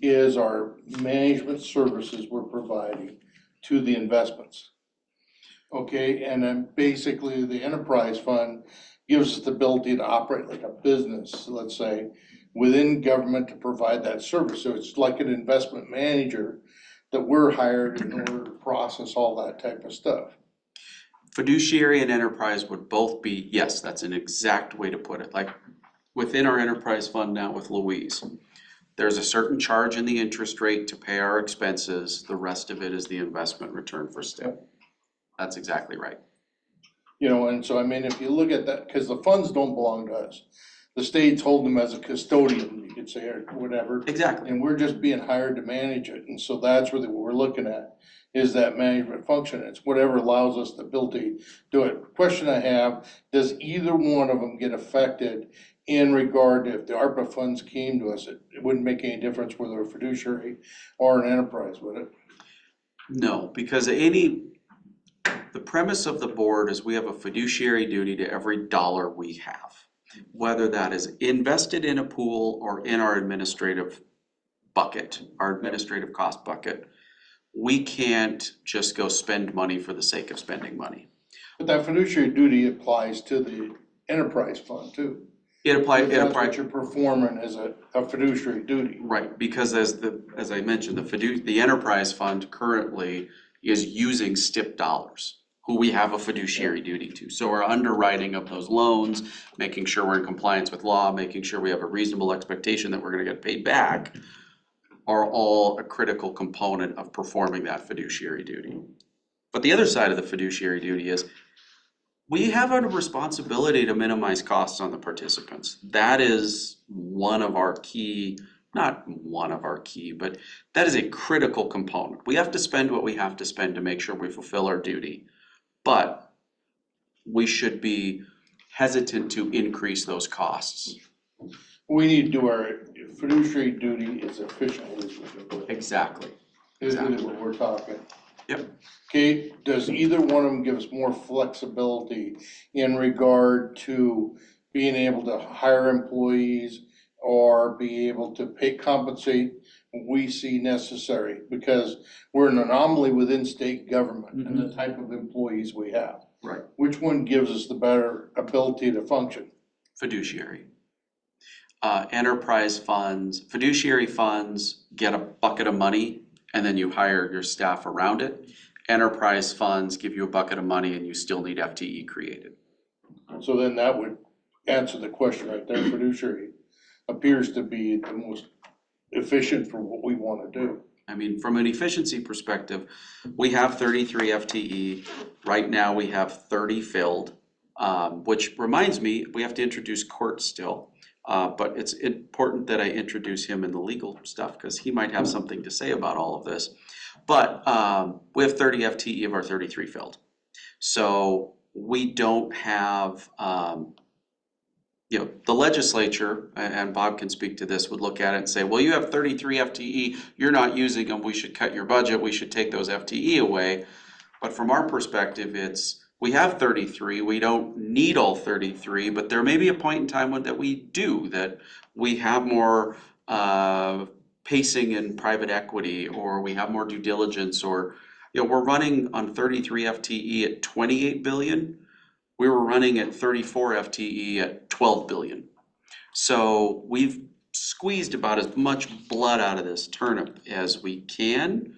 is our management services we're providing to the investments. Okay, and then basically the enterprise fund gives us the ability to operate like a business, let's say, within government to provide that service. So it's like an investment manager that we're hired in order to process all that type of stuff. fiduciary and enterprise would both be, yes, that's an exact way to put it. Like within our enterprise fund now with Louise, there's a certain charge in the interest rate to pay our expenses. The rest of it is the investment return for STIP. That's exactly right. You know, and so I mean, if you look at that, because the funds don't belong to us. The state's holding them as a custodian, you could say, or whatever. Exactly. And we're just being hired to manage it, and so that's really what we're looking at, is that management function. It's whatever allows us the ability to do it. Question I have, does either one of them get affected in regard to if the ARPA funds came to us? It wouldn't make any difference whether a fiduciary or an enterprise, would it? No, because the premise of the board is we have a fiduciary duty to every dollar we have. Whether that is invested in a pool or in our administrative bucket, our administrative cost bucket, we can't just go spend money for the sake of spending money. But that fiduciary duty applies to the enterprise fund too. It applies. That's what you're performing as a fiduciary duty. Right, because as I mentioned, the enterprise fund currently is using STIP dollars, who we have a fiduciary duty to. So our underwriting of those loans, making sure we're in compliance with law, making sure we have a reasonable expectation that we're gonna get paid back, are all a critical component of performing that fiduciary duty. But the other side of the fiduciary duty is we have a responsibility to minimize costs on the participants. That is one of our key, not one of our key, but that is a critical component. We have to spend what we have to spend to make sure we fulfill our duty. But we should be hesitant to increase those costs. We need to do our fiduciary duty as efficiently as we can do it. Exactly. Is really what we're talking. Yep. Okay, does either one of them give us more flexibility in regard to being able to hire employees or be able to compensate when we see necessary? Because we're an anomaly within state government and the type of employees we have. Right. Which one gives us the better ability to function? Fiduciary. Enterprise funds, fiduciary funds get a bucket of money and then you hire your staff around it. enterprise funds give you a bucket of money and you still need FTE created. So then that would answer the question right there. Fiduciary appears to be the most efficient for what we wanna do. I mean, from an efficiency perspective, we have 33 FTE. Right now, we have 30 filled, which reminds me, we have to introduce Court still. But it's important that I introduce him in the legal stuff because he might have something to say about all of this. But we have 30 FTE of our 33 filled. So we don't have, the legislature, and Bob can speak to this, would look at it and say, well, you have 33 FTE, you're not using them, we should cut your budget, we should take those FTE away. But from our perspective, we have 33, we don't need all 33, but there may be a point in time that we do, that we have more pacing in private equity, or we have more due diligence, or, we're running on 33 FTE at 28 billion. We were running at 34 FTE at 12 billion. So we've squeezed about as much blood out of this turnip as we can.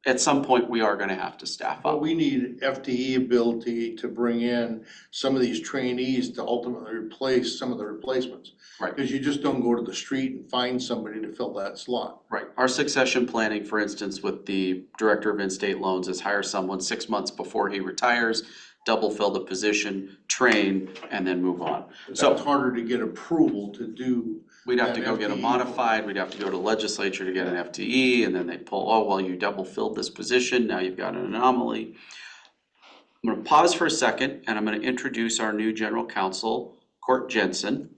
At some point, we are gonna have to staff But up. we need FTE ability to bring in some of these trainees to ultimately replace some of the replacements. Right. Because you just don't go to the street and find somebody to fill that slot. Right, our succession planning, for instance, with the director of in-state loans is hire someone 6 months before he retires, double fill the position, train, and then move on. So it's So harder to get approval to do. we'd have to that go get a FTE. modified, we'd have to go to legislature to get an FTE, and then they'd pull, oh, well, you double filled this position, now you've got an anomaly. I'm gonna pause for a second, and I'm gonna introduce our new general counsel, Court Jensen.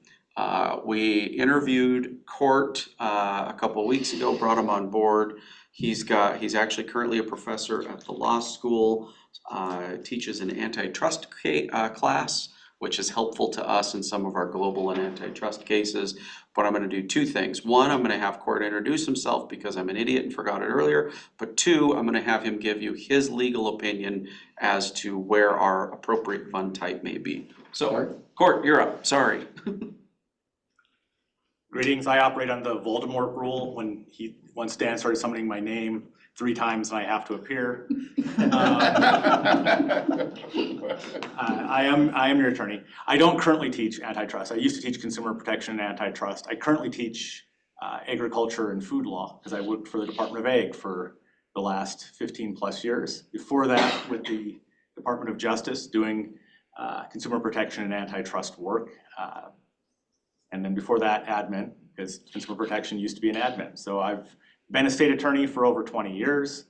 We interviewed Court a couple of weeks ago, brought him on board. He's actually currently a professor at the law school, teaches an antitrust class, which is helpful to us in some of our global and antitrust cases. But I'm gonna do two things. One, I'm gonna have Court introduce himself because I'm an idiot and forgot it earlier. But two, I'm gonna have him give you his legal opinion as to where our appropriate fund type may be. So, Court, you're up, sorry. Greetings, I operate on the Voldemort rule. Once Dan started summoning my name 3 times and I have to appear. I am your attorney. I don't currently teach antitrust. I used to teach consumer protection and antitrust. I currently teach agriculture and food law because I worked for the Department of Ag for the last 15 plus years. Before that, with the Department of Justice doing consumer protection and antitrust work. And then before that, admin, because consumer protection used to be an admin. So I've been a state attorney for over 20 years.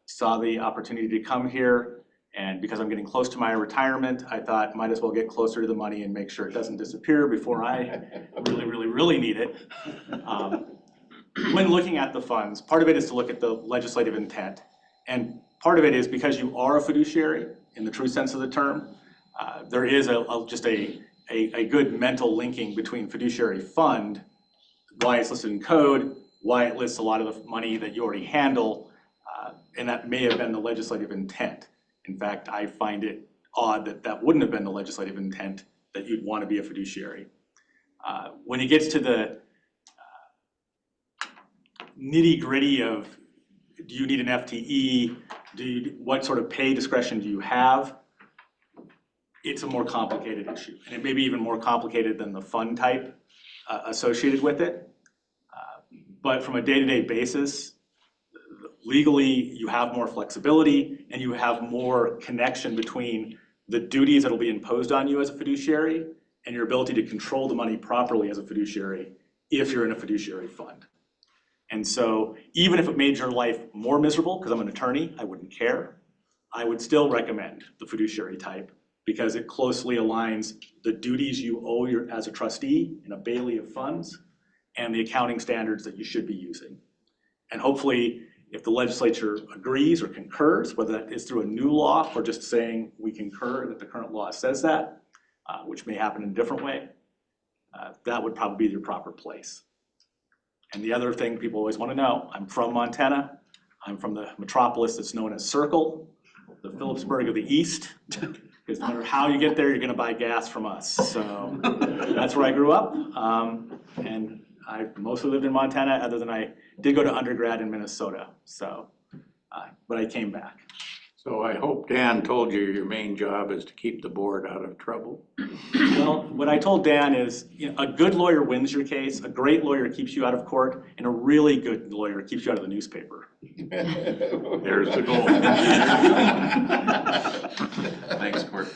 Saw the opportunity to come here, and because I'm getting close to my retirement, I thought might as well get closer to the money and make sure it doesn't disappear before I really need it. When looking at the funds, part of it is to look at the legislative intent. And part of it is because you are a fiduciary, in the true sense of the term, there is just a good mental linking between fiduciary fund, why it's listed in code, why it lists a lot of the money that you already handle, and that may have been the legislative intent. In fact, I find it odd that that wouldn't have been the legislative intent, that you'd want to be a fiduciary. When it gets to the nitty gritty of, do you need an FTE? What sort of pay discretion do you have? It's a more complicated issue, and it may be even more complicated than the fund type associated with it. But from a day-to-day basis, legally, you have more flexibility and you have more connection between the duties that will be imposed on you as a fiduciary and your ability to control the money properly as a fiduciary if you're in a fiduciary fund. And so even if it made your life more miserable, because I'm an attorney, I wouldn't care, I would still recommend the fiduciary type because it closely aligns the duties you owe as a trustee in a Bailey of funds and the accounting standards that you should be using. And hopefully, if the legislature agrees or concurs, whether that is through a new law or just saying we concur that the current law says that, which may happen in a different way, that would probably be your proper place. And the other thing people always want to know, I'm from Montana. I'm from the metropolis that's known as Circle, the Phillipsburg of the East. Because no matter how you get there, you're going to buy gas from us. So that's where I grew up. And I mostly lived in Montana, other than I did go to undergrad in Minnesota, so, but I came back. So I hope Dan told you your main job is to keep the board out of trouble. Well, what I told Dan is, you know, a good lawyer wins your case, a great lawyer keeps you out of court, and a really good lawyer keeps you out of the newspaper. There's the goal. Thanks, Court.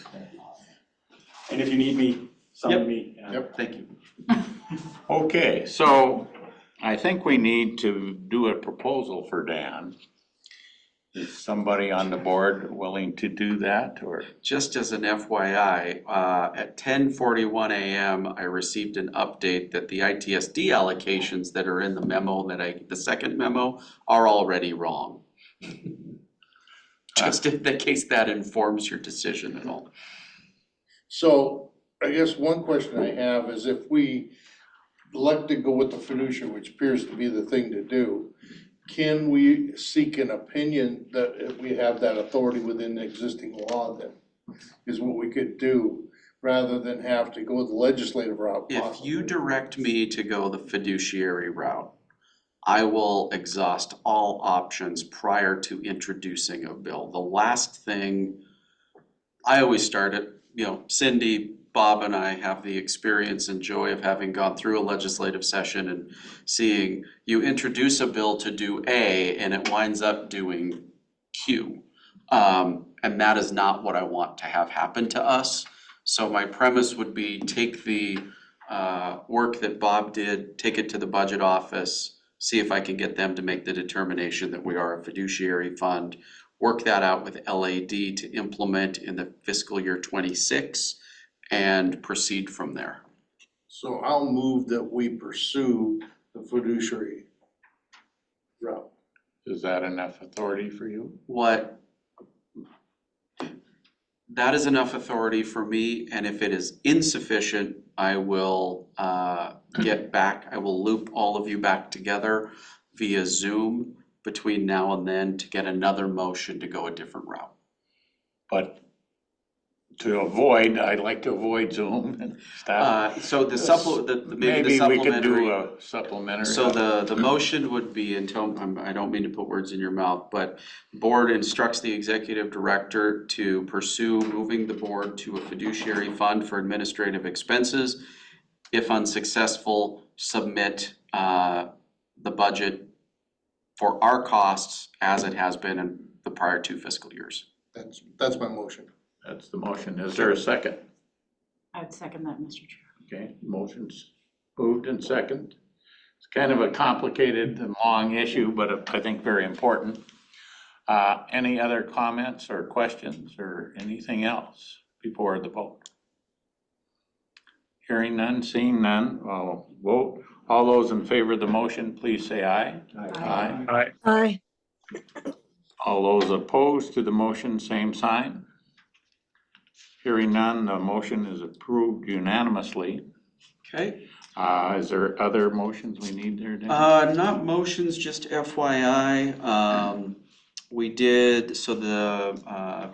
And if you need me, summon me. Yep, thank you. Okay, so I think we need to do a proposal for Dan. Is somebody on the board willing to do that, or? Just as an FYI, at 10:41 a.m., I received an update that the ITSD allocations that are in the memo the second memo are already wrong. Just in the case that informs your decision at all. So I guess one question I have is if we elect to go with the fiduciary, which appears to be the thing to do, can we seek an opinion that if we have that authority within the existing law then, is what we could do, rather than have to go the legislative route If possibly? you direct me to go the fiduciary route, I will exhaust all options prior to introducing a bill. The last thing, I always start it, you know, Cindy, Bob and I have the experience and joy of having gone through a legislative session and seeing you introduce a bill to do A and it winds up doing Q. And that is not what I want to have happen to us. So my premise would be take the work that Bob did, take it to the budget office, see if I can get them to make the determination that we are a fiduciary fund, work that out with LAD to implement in the fiscal year 26 and proceed from there. So I'll move that we pursue the fiduciary route. Is that enough authority for you? That is enough authority for me, and if it is insufficient, I will get back, I will loop all of you back together via Zoom between now and then to get another motion to go a different route. But to avoid, I'd like to avoid Zoom and stuff. So the Maybe we could do a supplementary. So the motion would be, I don't mean to put words in your mouth, but board instructs the executive director to pursue moving the board to a fiduciary fund for administrative expenses. If unsuccessful, submit the budget for our costs as it has been in the prior 2 fiscal years. That's my motion. That's the motion. Is there a second? I'd second that, Mr. Chair. Okay, motion's moved and second. It's kind of a complicated and long issue, but I think very important. Any other comments or questions or anything else before the vote? Hearing none, seeing none, I'll vote. All those in favor of the motion, please say aye. Aye. Aye. All those opposed to the motion, same sign. Hearing none, the motion is approved unanimously. Okay. Is there other motions we need there, Dan? Not motions, just FYI. We did, so the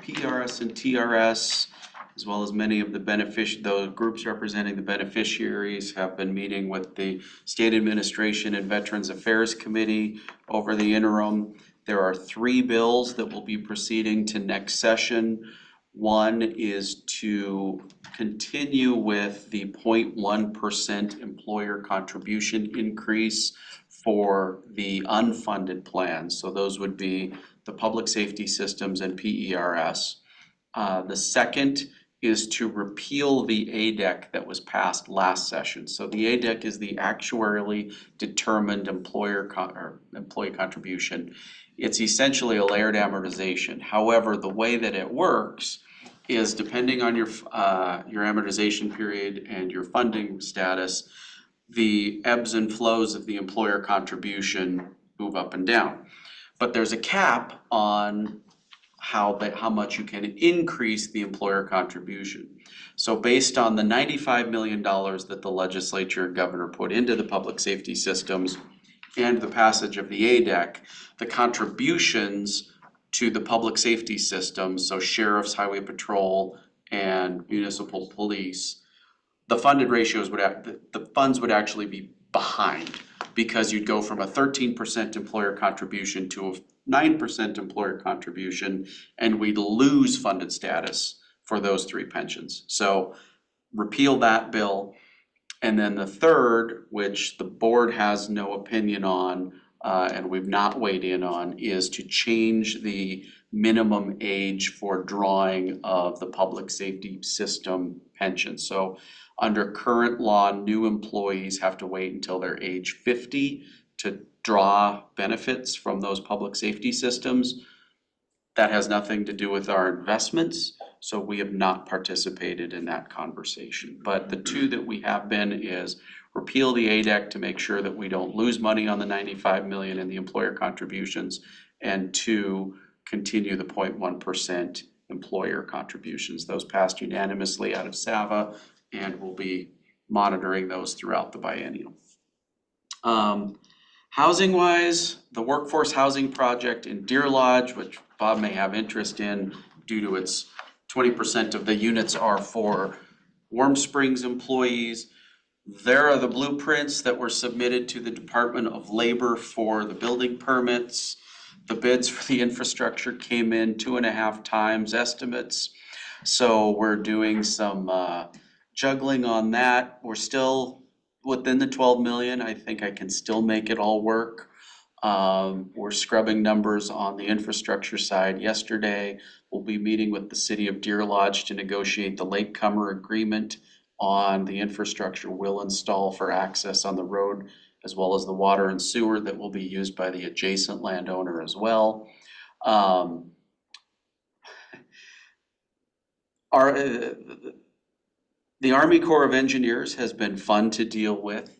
PRS and TRS, as well as many of the groups representing the beneficiaries have been meeting with the State Administration and Veterans Affairs Committee over the interim. There are 3 bills that will be proceeding to next session. One is to continue with the 0.1% employer contribution increase for the unfunded plans. So those would be the public safety systems and PERS. The second is to repeal the ADEC that was passed last session. So the ADEC is the actuarially determined employee contribution. It's essentially a layered amortization. However, the way that it works is depending on your amortization period and your funding status, the ebbs and flows of the employer contribution move up and down. But there's a cap on how much you can increase the employer contribution. So based on the $95 million that the legislature and governor put into the public safety systems and the passage of the ADEC, the contributions to the public safety systems, so sheriffs, highway patrol, and municipal police, the funded ratios the funds would actually be behind, because you'd go from a 13% employer contribution to a 9% employer contribution, and we'd lose funded status for those three pensions. So repeal that bill. And then the third, which the board has no opinion on, and we've not weighed in on, is to change the minimum age for drawing of the public safety system pension. So under current law, new employees have to wait until they're age 50 to draw benefits from those public safety systems. That has nothing to do with our investments, so we have not participated in that conversation. But the two that we have been is repeal the ADEC to make sure that we don't lose money on the 95 million in the employer contributions, and two, continue the 0.1% employer contributions. Those passed unanimously out of SAVA, and we'll be monitoring those throughout the biennium. Housing wise, the workforce housing project in Deer Lodge, which Bob may have interest in due to its 20% of the units are for Warm Springs employees. There are the blueprints that were submitted to the Department of Labor for the building permits. The bids for the infrastructure came in 2.5 times estimates. So we're doing some juggling on that. We're still within the 12 million. I think I can still make it all work. We're scrubbing numbers on the infrastructure side yesterday. We'll be meeting with the city of Deer Lodge to negotiate the latecomer agreement on the infrastructure we'll install for access on the road, as well as the water and sewer that will be used by the adjacent landowner as well. The Army Corps of Engineers has been fun to deal with.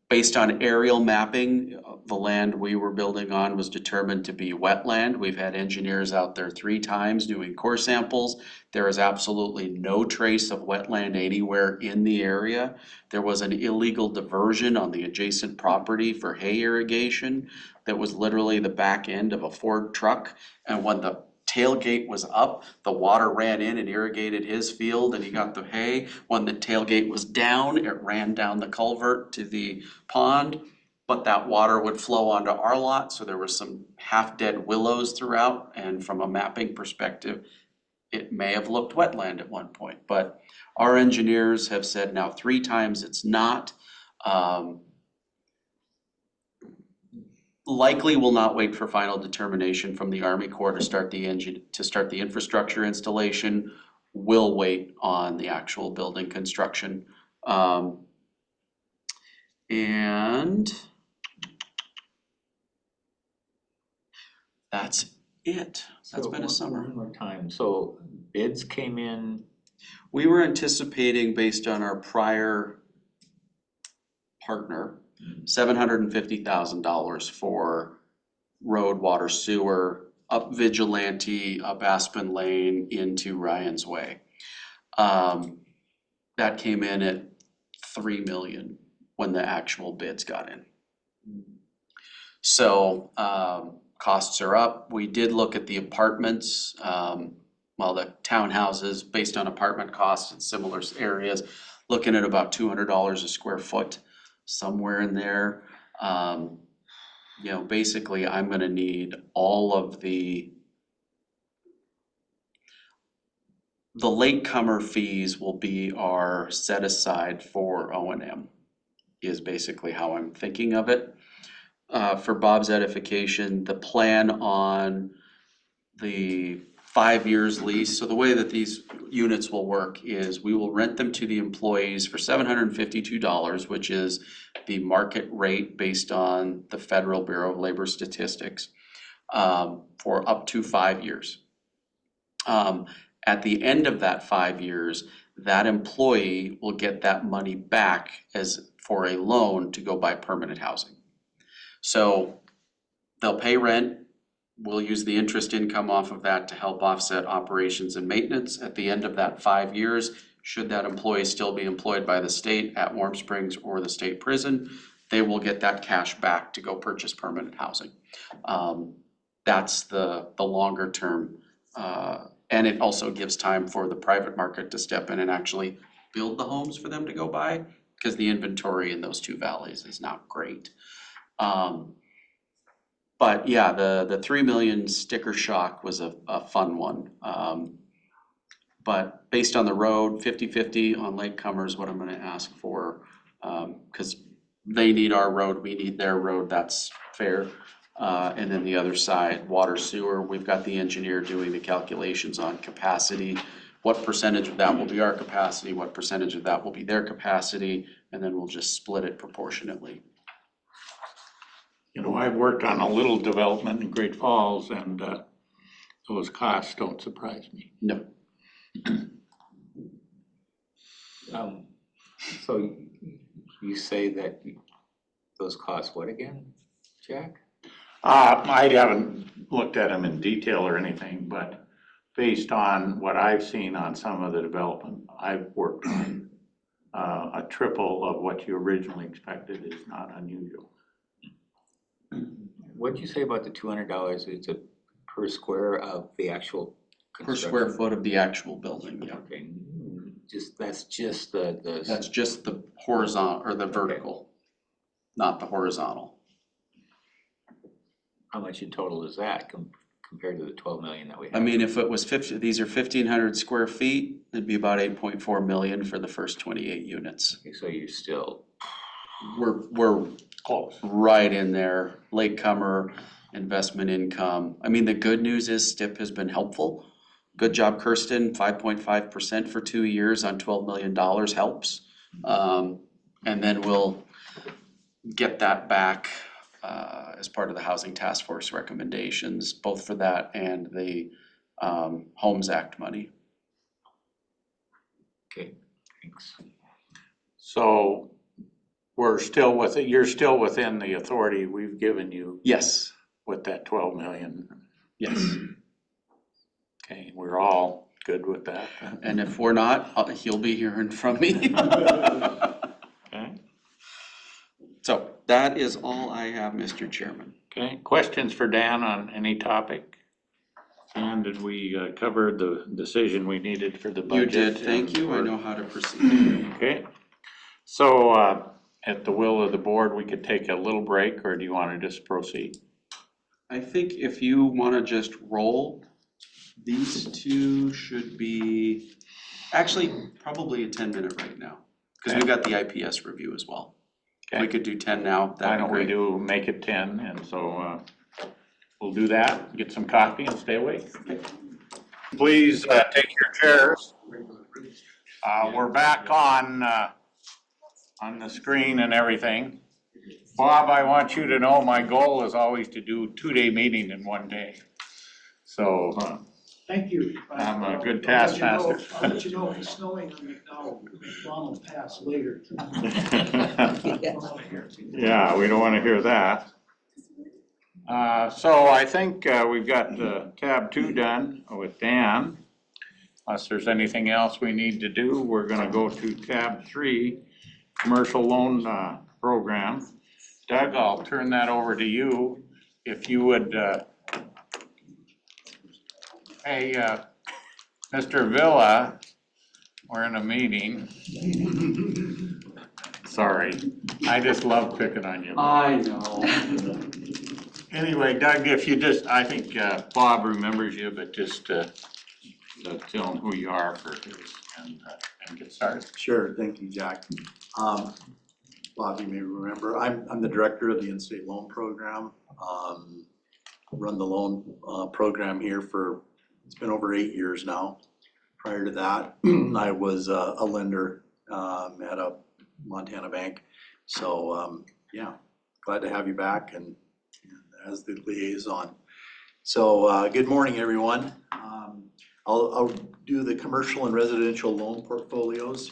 Based on aerial mapping, the land we were building on was determined to be wetland. We've had engineers out there 3 times doing core samples. There is absolutely no trace of wetland anywhere in the area. There was an illegal diversion on the adjacent property for hay irrigation that was literally the back end of a Ford truck. And when the tailgate was up, the water ran in and irrigated his field and he got the hay. When the tailgate was down, it ran down the culvert to the pond, but that water would flow onto our lot, so there were some half-dead willows throughout, and from a mapping perspective, it may have looked wetland at one point, but our engineers have said now 3 times it's not. Likely will not wait for final determination from the Army Corps to start the infrastructure installation. Will wait on the actual building construction. And that's it. That's been a summer. One more time, so bids came in. We were anticipating, based on our prior partner, $750,000 for road, water, sewer, up Vigilante, up Aspen Lane into Ryan's Way. That came in at 3 million when the actual bids got in. So costs are up. We did look at the apartments, the townhouses based on apartment costs in similar areas, looking at about $200 a square foot, somewhere in there. Basically I'm gonna need all of the latecomer fees will be our set aside for O&M, is basically how I'm thinking of it. For Bob's edification, the plan on the 5 years lease, so the way that these units will work is we will rent them to the employees for $752, which is the market rate based on the Federal Bureau of Labor Statistics, for up to 5 years. At the end of that 5 years, that employee will get that money back as for a loan to go buy permanent housing. So they'll pay rent. We'll use the interest income off of that to help offset operations and maintenance. At the end of that 5 years, should that employee still be employed by the state at Warm Springs or the state prison, they will get that cash back to go purchase permanent housing. That's the longer term. And it also gives time for the private market to step in and actually build the homes for them to go buy, because the inventory in those two valleys is not great. But yeah, the 3 million sticker shock was a fun one. But based on the road, 50-50 on Latecomer is what I'm gonna ask for. Cause they need our road, we need their road, that's fair. And then the other side, water sewer, we've got the engineer doing the calculations on capacity. What percentage of that will be our capacity, what percentage of that will be their capacity, and then we'll just split it proportionately. You know, I've worked on a little development in Great Falls and those costs don't surprise me. No. So you say that those costs what again, Jack? I haven't looked at them in detail or anything, but based on what I've seen on some of the development, I've worked on a triple of what you originally expected is not unusual. What'd you say about the $200? It's a per square of the actual Per square foot of the actual building, yeah. Okay, that's just the. That's just the horizontal, or the vertical, not the horizontal. How much in total is that compared to the 12 million that we have? I mean, if it was 50, these are 1,500 square feet, it'd be about 8.4 million for the first 28 units. Okay, so you're still. We're close, right in there. Latecomer, investment income. I mean, the good news is STIP has been helpful. Good job, Kirsten, 5.5% for 2 years on $12 million helps. And then we'll get that back as part of the Housing Task Force recommendations, both for that and the Homes Act money. Okay, thanks. So we're still you're still within the authority we've given you. Yes. With that 12 million. Yes. Okay, we're all good with that. And if we're not, he'll be hearing from me. Okay. So that is all I have, Mr. Chairman. Okay, questions for Dan on any topic? And did we cover the decision we needed for the budget? You did, thank you. I know how to proceed. Okay, so at the will of the board, we could take a little break, or do you want to just proceed? I think if you want to just roll, these two should be, actually, probably a 10-minute right now, because we've got the IPS review as well. Okay. We could do 10 now, Why that'd don't be we great. make it 10, and so we'll do that, get some coffee and stay awake. Please take your chairs. We're back on the screen and everything. Bob, I want you to know my goal is always to do 2-day meeting in 1 day. So Thank you. I'm a good I'll let you know- taskmaster. I'll let you know if it's snowing on McDonald Pass later. Yeah, we don't want to hear that. So I think we've got tab 2 done with Dan. Unless there's anything else we need to do, we're gonna go to tab 3, commercial loan program. Doug, I'll turn that over to you. If you would, hey, Mr. Villa, we're in a meeting. Sorry, I just love picking on you. I know. Anyway, Doug, if you just, I think Bob remembers you, but just tell him who you are for his and get started. Sure, thank you, Jack. Bob, you may remember, I'm the director of the in-state loan program. Run the loan program here for, it's been over 8 years now. Prior to that, I was a lender at a Montana bank. So yeah, glad to have you back and as the liaison. So good morning, everyone. I'll do the commercial and residential loan portfolios.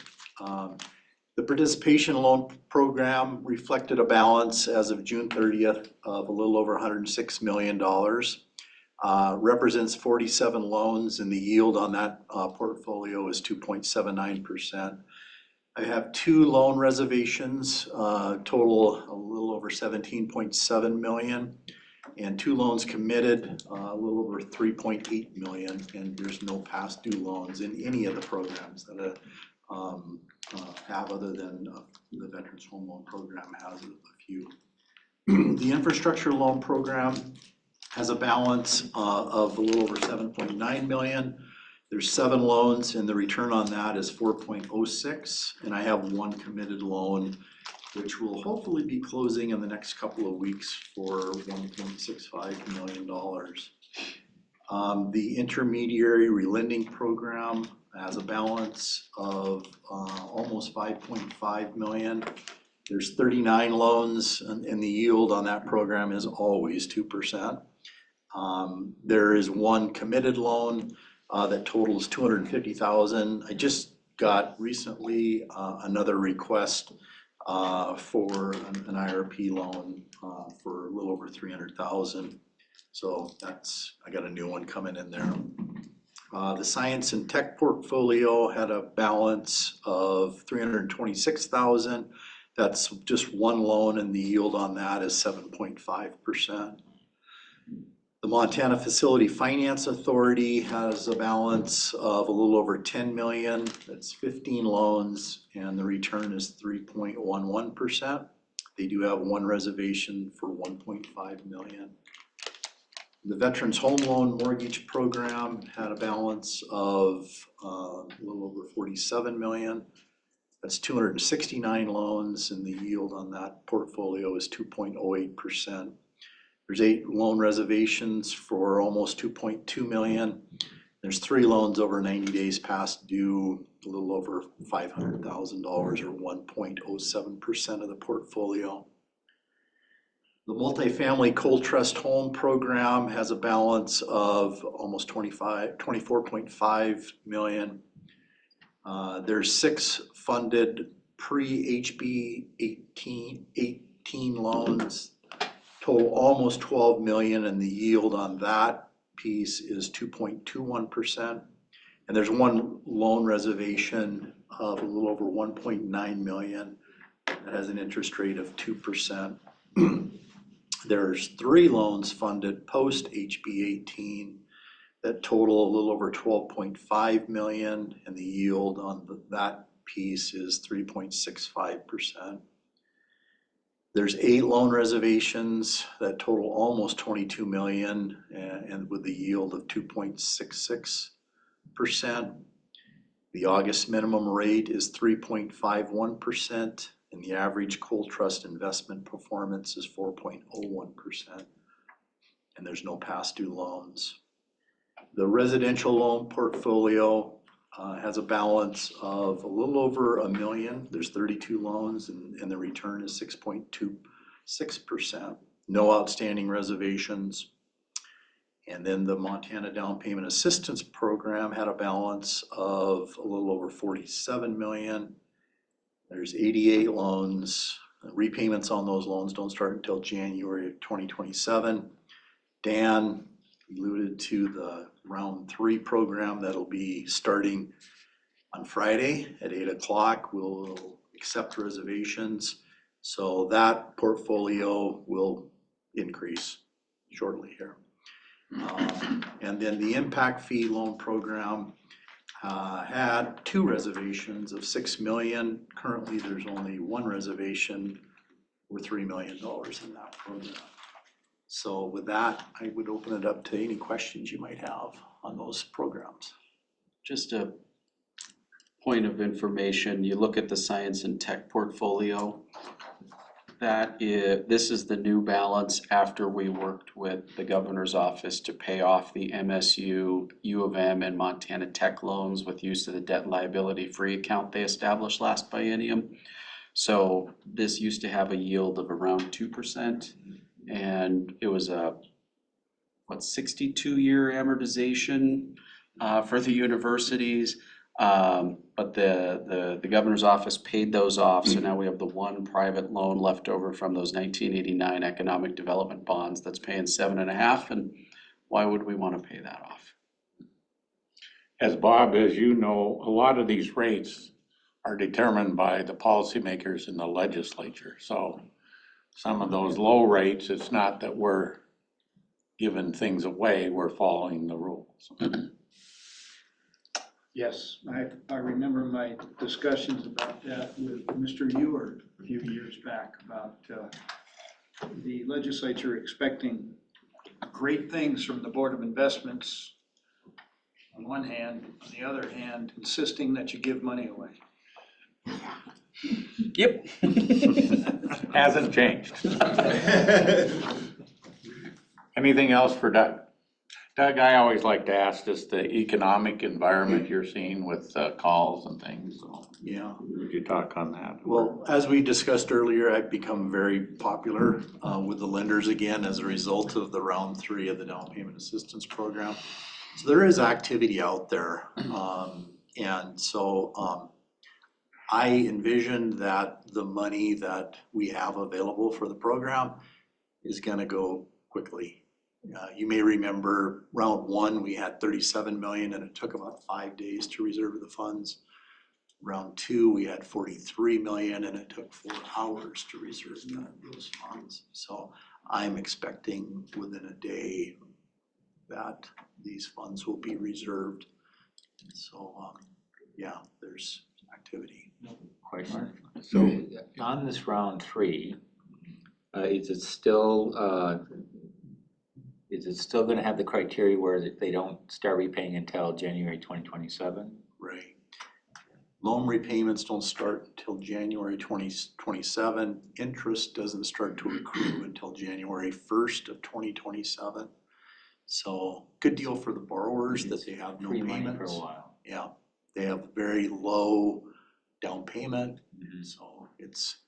The participation loan program reflected a balance as of June 30th of a little over $106 million. Represents 47 loans and the yield on that portfolio is 2.79%. I have 2 loan reservations, total a little over 17.7 million. And 2 loans committed, a little over 3.8 million, and there's no past due loans in any of the programs that have, other than the Veterans Home Loan Program has a few. The Infrastructure Loan Program has a balance of a little over 7.9 million. There's 7 loans and the return on that is 4.06. And I have 1 committed loan, which will hopefully be closing in the next couple of weeks for $1.65 million. The Intermediary Relending Program has a balance of almost 5.5 million. There's 39 loans and the yield on that program is always 2%. There is 1 committed loan that totals 250,000. I just got recently another request for an IRP loan for a little over 300,000. So I got a new one coming in there. The Science and Tech portfolio had a balance of 326,000. That's just 1 loan and the yield on that is 7.5%. The Montana Facility Finance Authority has a balance of a little over 10 million. That's 15 loans and the return is 3.11%. They do have 1 reservation for 1.5 million. The Veterans Home Loan Mortgage Program had a balance of a little over 47 million. That's 269 loans and the yield on that portfolio is 2.08%. There's 8 loan reservations for almost 2.2 million. There's 3 loans over 90 days past due, a little over $500,000 or 1.07% of the portfolio. The Multifamily Cold Trust Home Program has a balance of almost 24.5 million. There's 6 funded pre-HB 18 loans, total almost 12 million, and the yield on that piece is 2.21%. And there's 1 loan reservation of a little over 1.9 million that has an interest rate of 2%. There's 3 loans funded post HB 18 that total a little over 12.5 million, and the yield on that piece is 3.65%. There's 8 loan reservations that total almost 22 million and with the yield of 2.66%. The August minimum rate is 3.51%. And the average Cold Trust investment performance is 4.01%. And there's no past due loans. The residential loan portfolio has a balance of a little over $1 million. There's 32 loans and the return is 6.26%. No outstanding reservations. And then the Montana Down Payment Assistance Program had a balance of a little over 47 million. There's 88 loans. Repayments on those loans don't start until January of 2027. Dan alluded to the round 3 program that'll be starting on Friday at 8 o'clock. We'll accept reservations. So that portfolio will increase shortly here. And then the Impact Fee Loan Program had 2 reservations of 6 million. Currently, there's only 1 reservation for $3 million in that program. So with that, I would open it up to any questions you might have on those programs. Just a point of information, you look at the Science and Tech portfolio, this is the new balance after we worked with the governor's office to pay off the MSU, U of M, and Montana Tech loans with use of the debt and liability free account they established last biennium. So this used to have a yield of around 2%, and it was a 62-year amortization for the universities. But the governor's office paid those off, so now we have the 1 private loan left over from those 1989 economic development bonds that's paying 7.5%, and why would we want to pay that off? As Bob, as you know, a lot of these rates are determined by the policymakers in the legislature. So some of those low rates, it's not that we're giving things away, we're following the rules. Yes, I remember my discussions about that with Mr. Ewer a few years back about the legislature expecting great things from the Board of Investments on one hand, on the other hand, insisting that you give money away. Yep. Hasn't changed. Anything else for Doug? Doug, I always like to ask just the economic environment you're seeing with calls and things, so Yeah. would you talk on that? Well, as we discussed earlier, I've become very popular with the lenders again as a result of the round 3 of the down payment assistance program. So there is activity out there. And so I envision that the money that we have available for the program is gonna go quickly. You may remember round 1, we had 37 million and it took about 5 days to reserve the funds. Round 2, we had 43 million and it took 4 hours to reserve those funds. So I'm expecting within a day that these funds will be reserved. So yeah, there's activity. Question. So on this round 3, is it still gonna have the criteria where they don't start repaying until January 2027? Right. Loan repayments don't start until January 2027. Interest doesn't start to accrue until January 1st of 2027. So good deal for the borrowers that they have no Free money payments. for a while. Yeah, they have very low down payment. So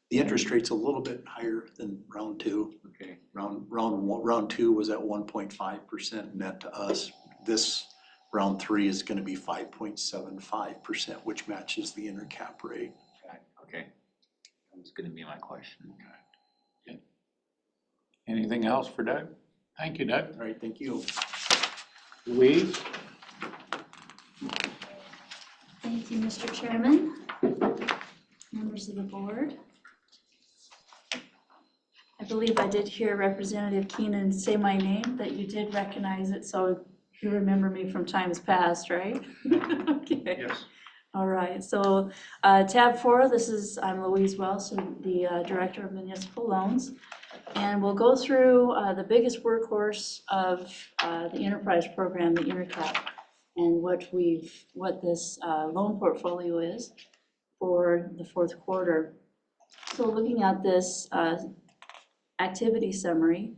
the interest rate's a little bit higher than round 2. Okay. Round 2 was at 1.5% net to us. This round 3 is gonna be 5.75%, which matches the intercap rate. Okay. That was gonna be my question. Anything else for Doug? Thank you, Doug. All right, thank you. Louise? Thank you, Mr. Chairman, members of the board. I believe I did hear Representative Keenan say my name, that you did recognize it, so you remember me from times past, right? Okay. Yes. All right, so tab 4, I'm Louise Wells, the Director of Municipal Loans. And we'll go through the biggest workhorse of the enterprise program, the InterCap, and what this loan portfolio is for the 4th quarter. So looking at this activity summary,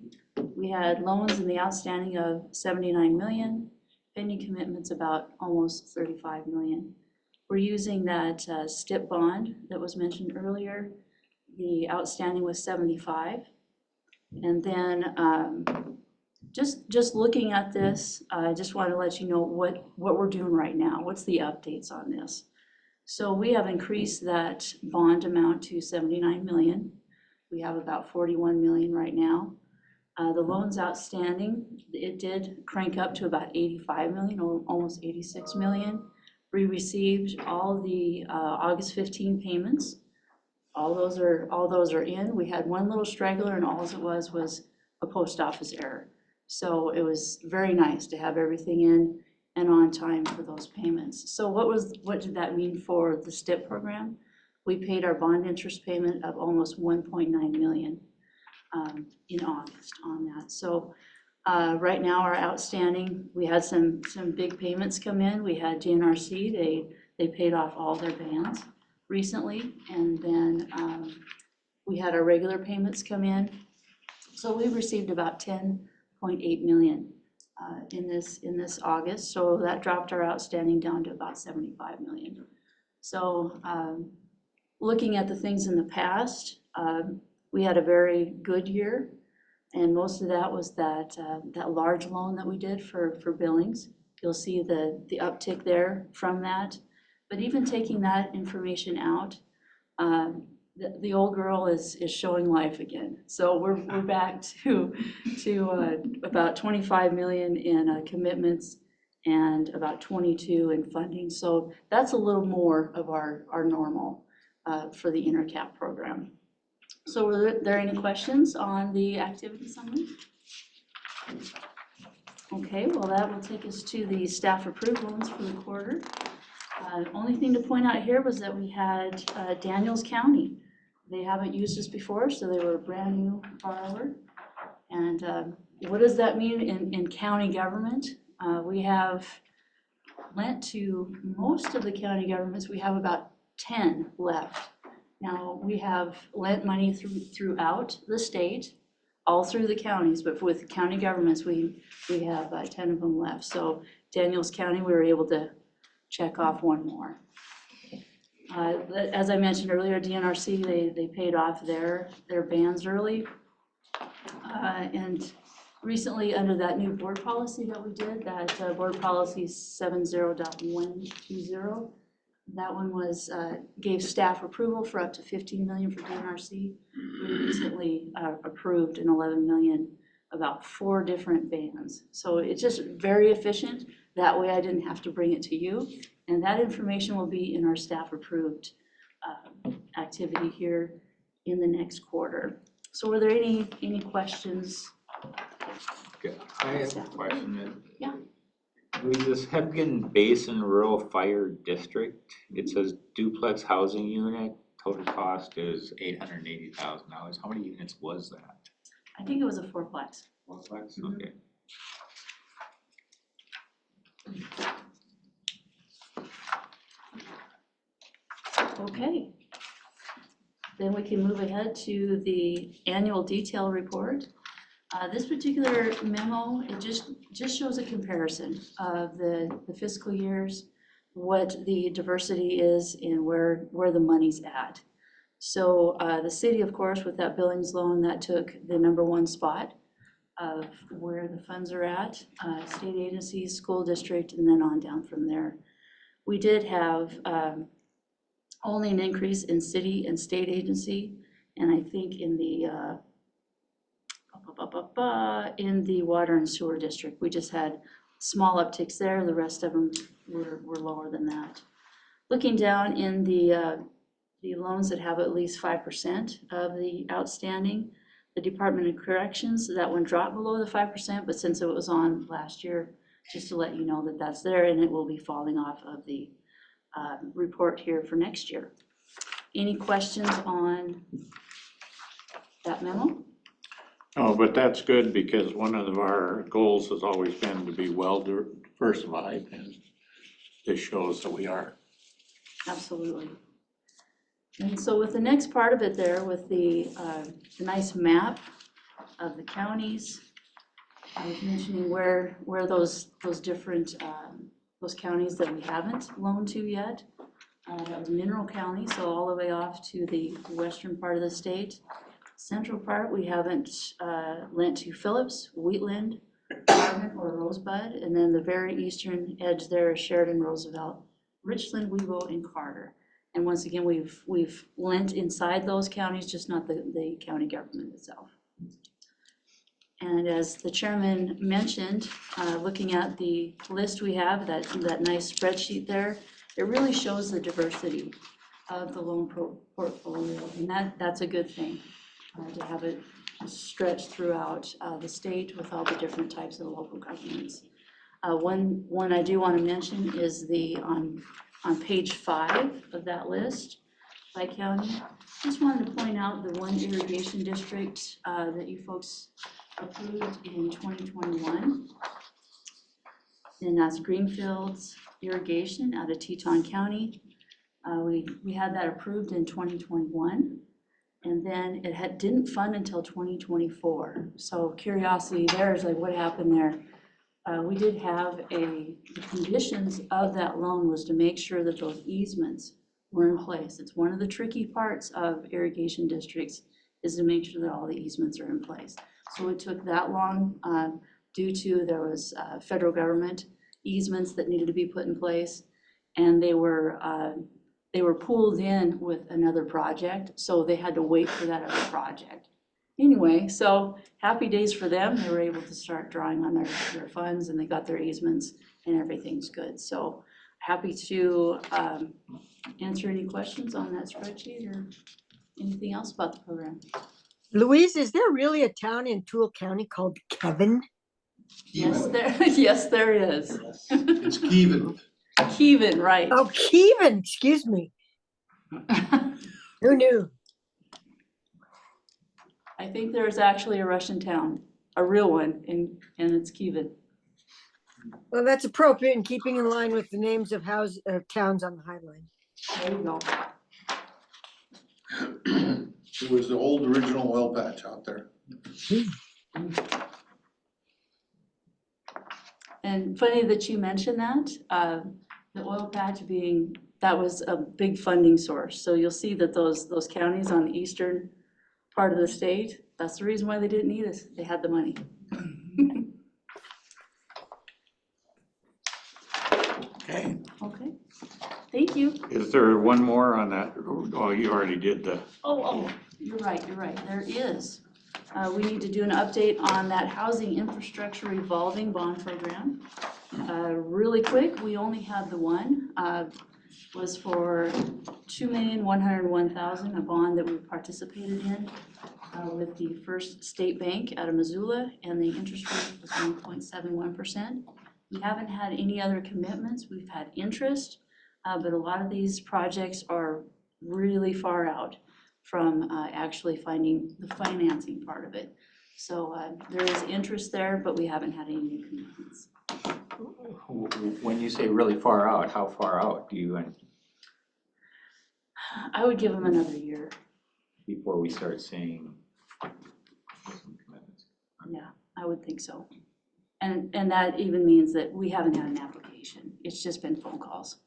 we had loans in the outstanding of 79 million, pending commitments about almost 35 million. We're using that STIP bond that was mentioned earlier. The outstanding was 75. And then just looking at this, I just want to let you know what we're doing right now. What's the updates on this? So we have increased that bond amount to 79 million. We have about 41 million right now. The loans outstanding, it did crank up to about 85 million, or almost 86 million. We received all the August 15 payments. All those are in. We had one little straggler, and all it was a post office error. So it was very nice to have everything in and on time for those payments. So what did that mean for the STIP program? We paid our bond interest payment of almost 1.9 million in August on that. So right now our outstanding, we had some big payments come in. We had GNRC, they paid off all their bans recently, and then we had our regular payments come in. So we received about 10.8 million in this August. So that dropped our outstanding down to about 75 million. So looking at the things in the past, we had a very good year, and most of that was that large loan that we did for Billings. You'll see the uptick there from that. But even taking that information out, the old girl is showing life again. So we're back to about 25 million in commitments and about 22 in funding. So that's a little more of our normal for the InterCap program. So were there any questions on the activity summary? Okay, well that will take us to the staff approved loans for the quarter. Only thing to point out here was that we had Daniels County. They haven't used this before, so they were a brand new borrower. And what does that mean in county government? We have lent to most of the county governments. We have about 10 left. Now, we have lent money throughout the state, all through the counties, but with county governments, we have 10 of them left. So Daniels County, we were able to check off one more. As I mentioned earlier, DNRC, they paid off their bans early. And recently, under that new board policy that we did, that board policy 70.120, that one was, gave staff approval for up to 15 million for DNRC. We recently approved an 11 million, about 4 different bans. So it's just very efficient. That way I didn't have to bring it to you. And that information will be in our staff approved activity here in the next quarter. So were there any questions? Okay, I have a question. Yeah. With this Hebgen Basin Rural Fire District, it says duplex housing unit, total cost is $880,000. How many units was that? I think it was a 4-plex. 4-plex? Mhm. Okay. Okay. Then we can move ahead to the annual detail report. This particular memo, it just shows a comparison of the fiscal years, what the diversity is and where the money's at. So the city, of course, with that Billings loan, that took the #1 spot of where the funds are at, state agencies, school district, and then on down from there. We did have only an increase in city and state agency, and I think in the water and sewer district, we just had small upticks there. The rest of them were lower than that. Looking down in the loans that have at least 5% of the outstanding, the Department of Corrections, that one dropped below the 5%, but since it was on last year, just to let you know that that's there, and it will be falling off of the report here for next year. Any questions on that memo? Oh, but that's good because one of our goals has always been to be well diversified, and this shows that we are. Absolutely. And so with the next part of it there, with the nice map of the counties, I was mentioning where those different those counties that we haven't loaned to yet. That was Mineral County, so all the way off to the western part of the state. Central part, we haven't lent to Phillips, Wheatland, Marvin, or Rosebud. And then the very eastern edge there is Sheridan, Roosevelt, Richland, Wevo, and Carter. And once again, we've lent inside those counties, just not the county government itself. And as the chairman mentioned, looking at the list we have, that nice spreadsheet there, it really shows the diversity of the loan portfolio, and that's a good thing, to have it stretched throughout the state with all the different types of local governments. One I do want to mention is on page 5 of that list by county. Just wanted to point out the one irrigation district that you folks approved in 2021. And that's Greenfields Irrigation out of Teton County. We had that approved in 2021. And then it didn't fund until 2024. So curiosity there is like, what happened there? We did have the conditions of that loan was to make sure that those easements were in place. It's one of the tricky parts of irrigation districts is to make sure that all the easements are in place. So it took that long due to there was federal government easements that needed to be put in place, and they were pooled in with another project, so they had to wait for that other project. Anyway, so happy days for them. They were able to start drawing on their funds, and they got their easements, and everything's good. So happy to answer any questions on that spreadsheet or anything else about the program. Louise, is there really a town in Toole County called Kevin? Yes, there is. It's Kevin. Kevin, right. Oh, Kevin, excuse me. Who knew? I think there's actually a Russian town, a real one, and it's Kevin. Well, that's appropriate in keeping in line with the names of towns on the Highline. There you go. It was the old original oil patch out there. And funny that you mentioned that, the oil patch being, that was a big funding source. So you'll see that those counties on the eastern part of the state, that's the reason why they didn't need us. They had the money. Okay. Okay, thank you. Is there one more on that? Oh, you already did the, Oh, you're right, there is. We need to do an update on that housing infrastructure revolving bond program. Really quick, we only had the one, was for $2,101,000, a bond that we participated in with the First State Bank out of Missoula, and the interest rate was 1.71%. We haven't had any other commitments. We've had interest, but a lot of these projects are really far out from actually finding the financing part of it. So there is interest there, but we haven't had any new commitments. When you say really far out, how far out do you, I would give them another year. before we start seeing some commitments? Yeah, I would think so. And that even means that we haven't had an application. It's just been phone calls.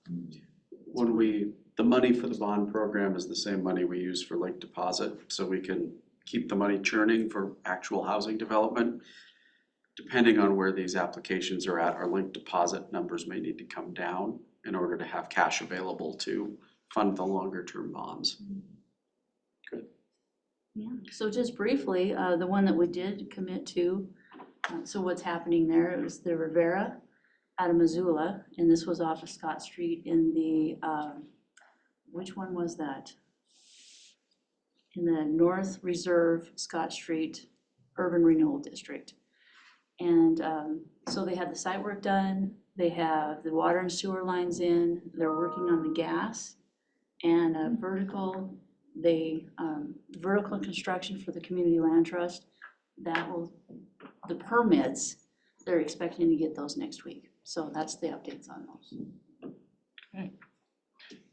The money for the bond program is the same money we use for link deposit, so we can keep the money churning for actual housing development. Depending on where these applications are at, our link deposit numbers may need to come down in order to have cash available to fund the longer term bonds. good. Yeah, so just briefly, the one that we did commit to, so what's happening there, it was the Rivera out of Missoula, and this was off of Scott Street in the, which one was that? In the North Reserve Scott Street Urban Renewal District. And so they had the site work done, they have the water and sewer lines in, they're working on the gas, and vertical construction for the Community Land Trust. The permits, they're expecting to get those next week. So that's the updates on those. Okay.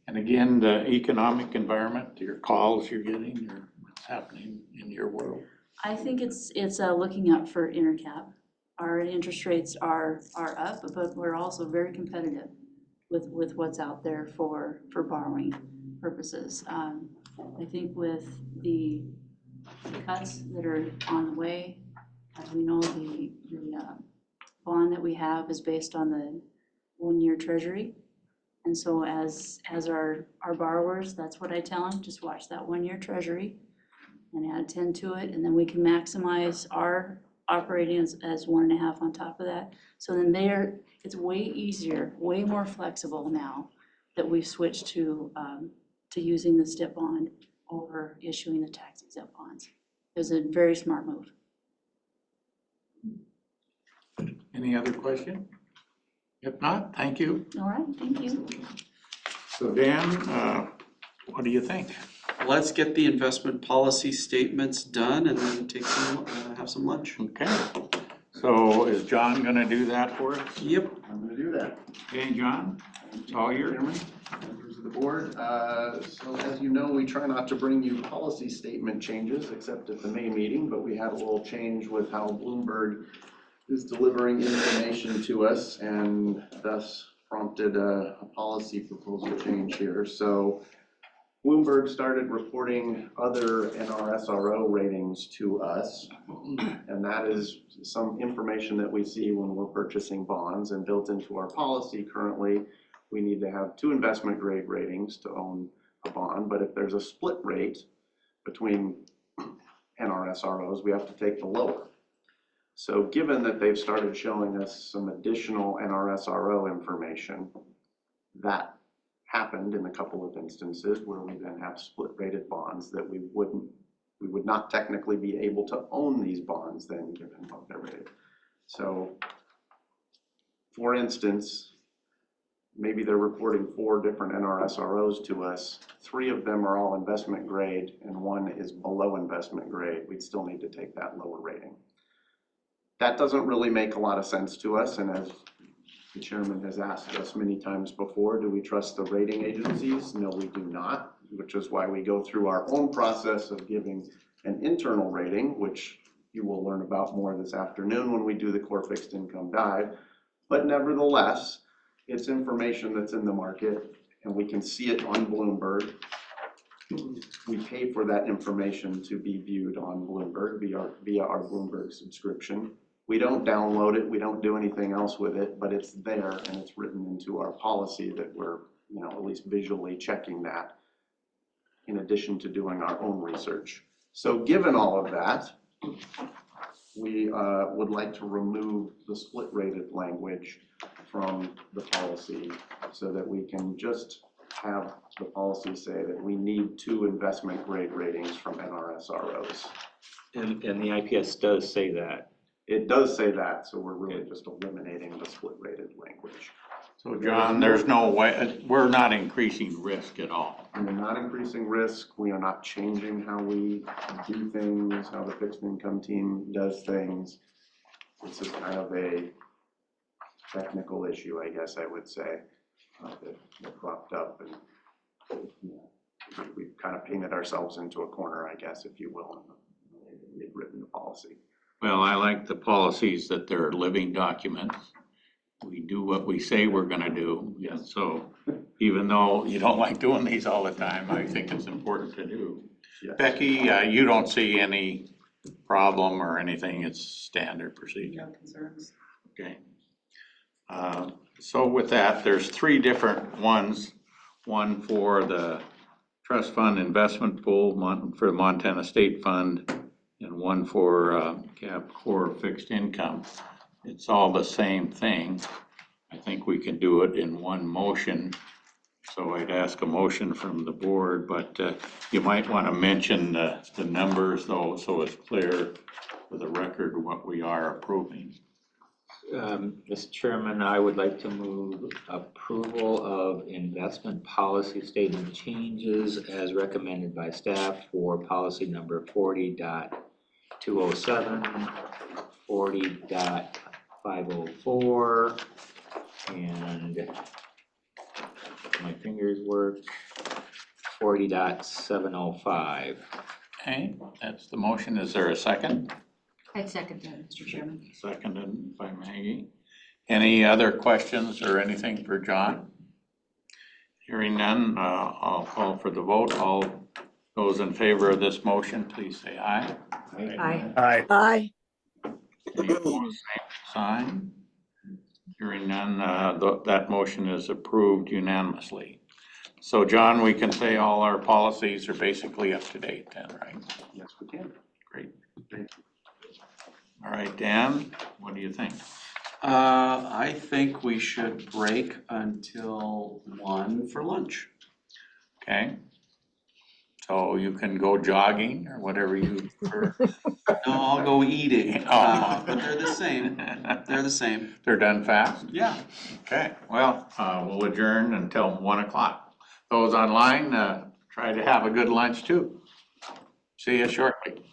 And again, the economic environment, your calls you're getting, or what's happening in your world? I think it's looking up for intercap. Our interest rates are up, but we're also very competitive with what's out there for borrowing purposes. I think with the cuts that are on the way, as we know, the bond that we have is based on the 1-year treasury. And so as our borrowers, that's what I tell them, just watch that 1-year treasury and add 10 to it, and then we can maximize our operating as 1.5 on top of that. So then it's way easier, way more flexible now that we've switched to using the STIP bond over issuing the tax exempt bonds. It was a very smart move. Any other question? If not, thank you. All right, thank you. So Dan, what do you think? Let's get the investment policy statements done and then have some lunch. Okay. So is John gonna do that for us? Yep. I'm gonna do that. Okay, John, it's all yours. Chairman, members of the board, so as you know, we try not to bring you policy statement changes except at the May meeting, but we had a little change with how Bloomberg is delivering information to us and thus prompted a policy proposal change here. So Bloomberg started reporting other NRSRO ratings to us, and that is some information that we see when we're purchasing bonds, and built into our policy currently, we need to have 2 investment grade ratings to own a bond, but if there's a split rate between NRSROs, we have to take the lower. So given that they've started showing us some additional NRSRO information, that happened in a couple of instances where we then have split rated bonds that we would not technically be able to own these bonds then, given what they're rated. So for instance, maybe they're reporting 4 different NRSROs to us. 3 of them are all investment grade and 1 is below investment grade. We'd still need to take that lower rating. That doesn't really make a lot of sense to us, and as the chairman has asked us many times before, do we trust the rating agencies? No, we do not, which is why we go through our own process of giving an internal rating, which you will learn about more this afternoon when we do the core fixed income dive. But nevertheless, it's information that's in the market and we can see it on Bloomberg. We pay for that information to be viewed on Bloomberg via our Bloomberg subscription. We don't download it, we don't do anything else with it, but it's there and it's written into our policy that we're, at least visually checking that in addition to doing our own research. So given all of that, we would like to remove the split rated language from the policy so that we can just have the policy say that we need 2 investment grade ratings from NRSROs. And the IPS does say that. It does say that, so we're really just eliminating the split rated language. So John, there's no way, we're not increasing risk at all. We're not increasing risk, we are not changing how we do things, how the fixed income team does things. This is kind of a technical issue, I guess I would say, that cropped up, and we've kind of painted ourselves into a corner, I guess, if you will, and we've written the policy. Well, I like the policies that they're living documents. We do what we say we're gonna do. Yes. So even though you don't like doing these all the time, I think it's important to do. Yes. Becky, you don't see any problem or anything, it's standard procedure? No concerns. Okay. So with that, there's 3 different ones. One for the trust fund investment pool, for the Montana State Fund, and one for cap core fixed income. It's all the same thing. I think we can do it in one motion. So I'd ask a motion from the board, but you might want to mention the numbers though, so it's clear for the record what we are approving. Mr. Chairman, I would like to move approval of investment policy statement changes as recommended by staff for policy number 40.207, 40.504, and my fingers work, 40.705. Okay, that's the motion. Is there a second? I second that, Mr. Chairman. Seconded by Maggie. Any other questions or anything for John? Hearing none, I'll call for the vote. All those in favor of this motion, please say aye. Aye. Aye. Aye. Any opposed, same sign. Hearing none, that motion is approved unanimously. So John, we can say all our policies are basically up to date then, right? Yes, we can. Great. All right, Dan, what do you think? I think we should break until 1 for lunch. Okay. So you can go jogging or whatever you prefer. No, I'll go eating, Oh. but they're the same. They're the same. They're done fast? Yeah. Okay, well, we'll adjourn until 1 o'clock. Those online, try to have a good lunch too. See you shortly.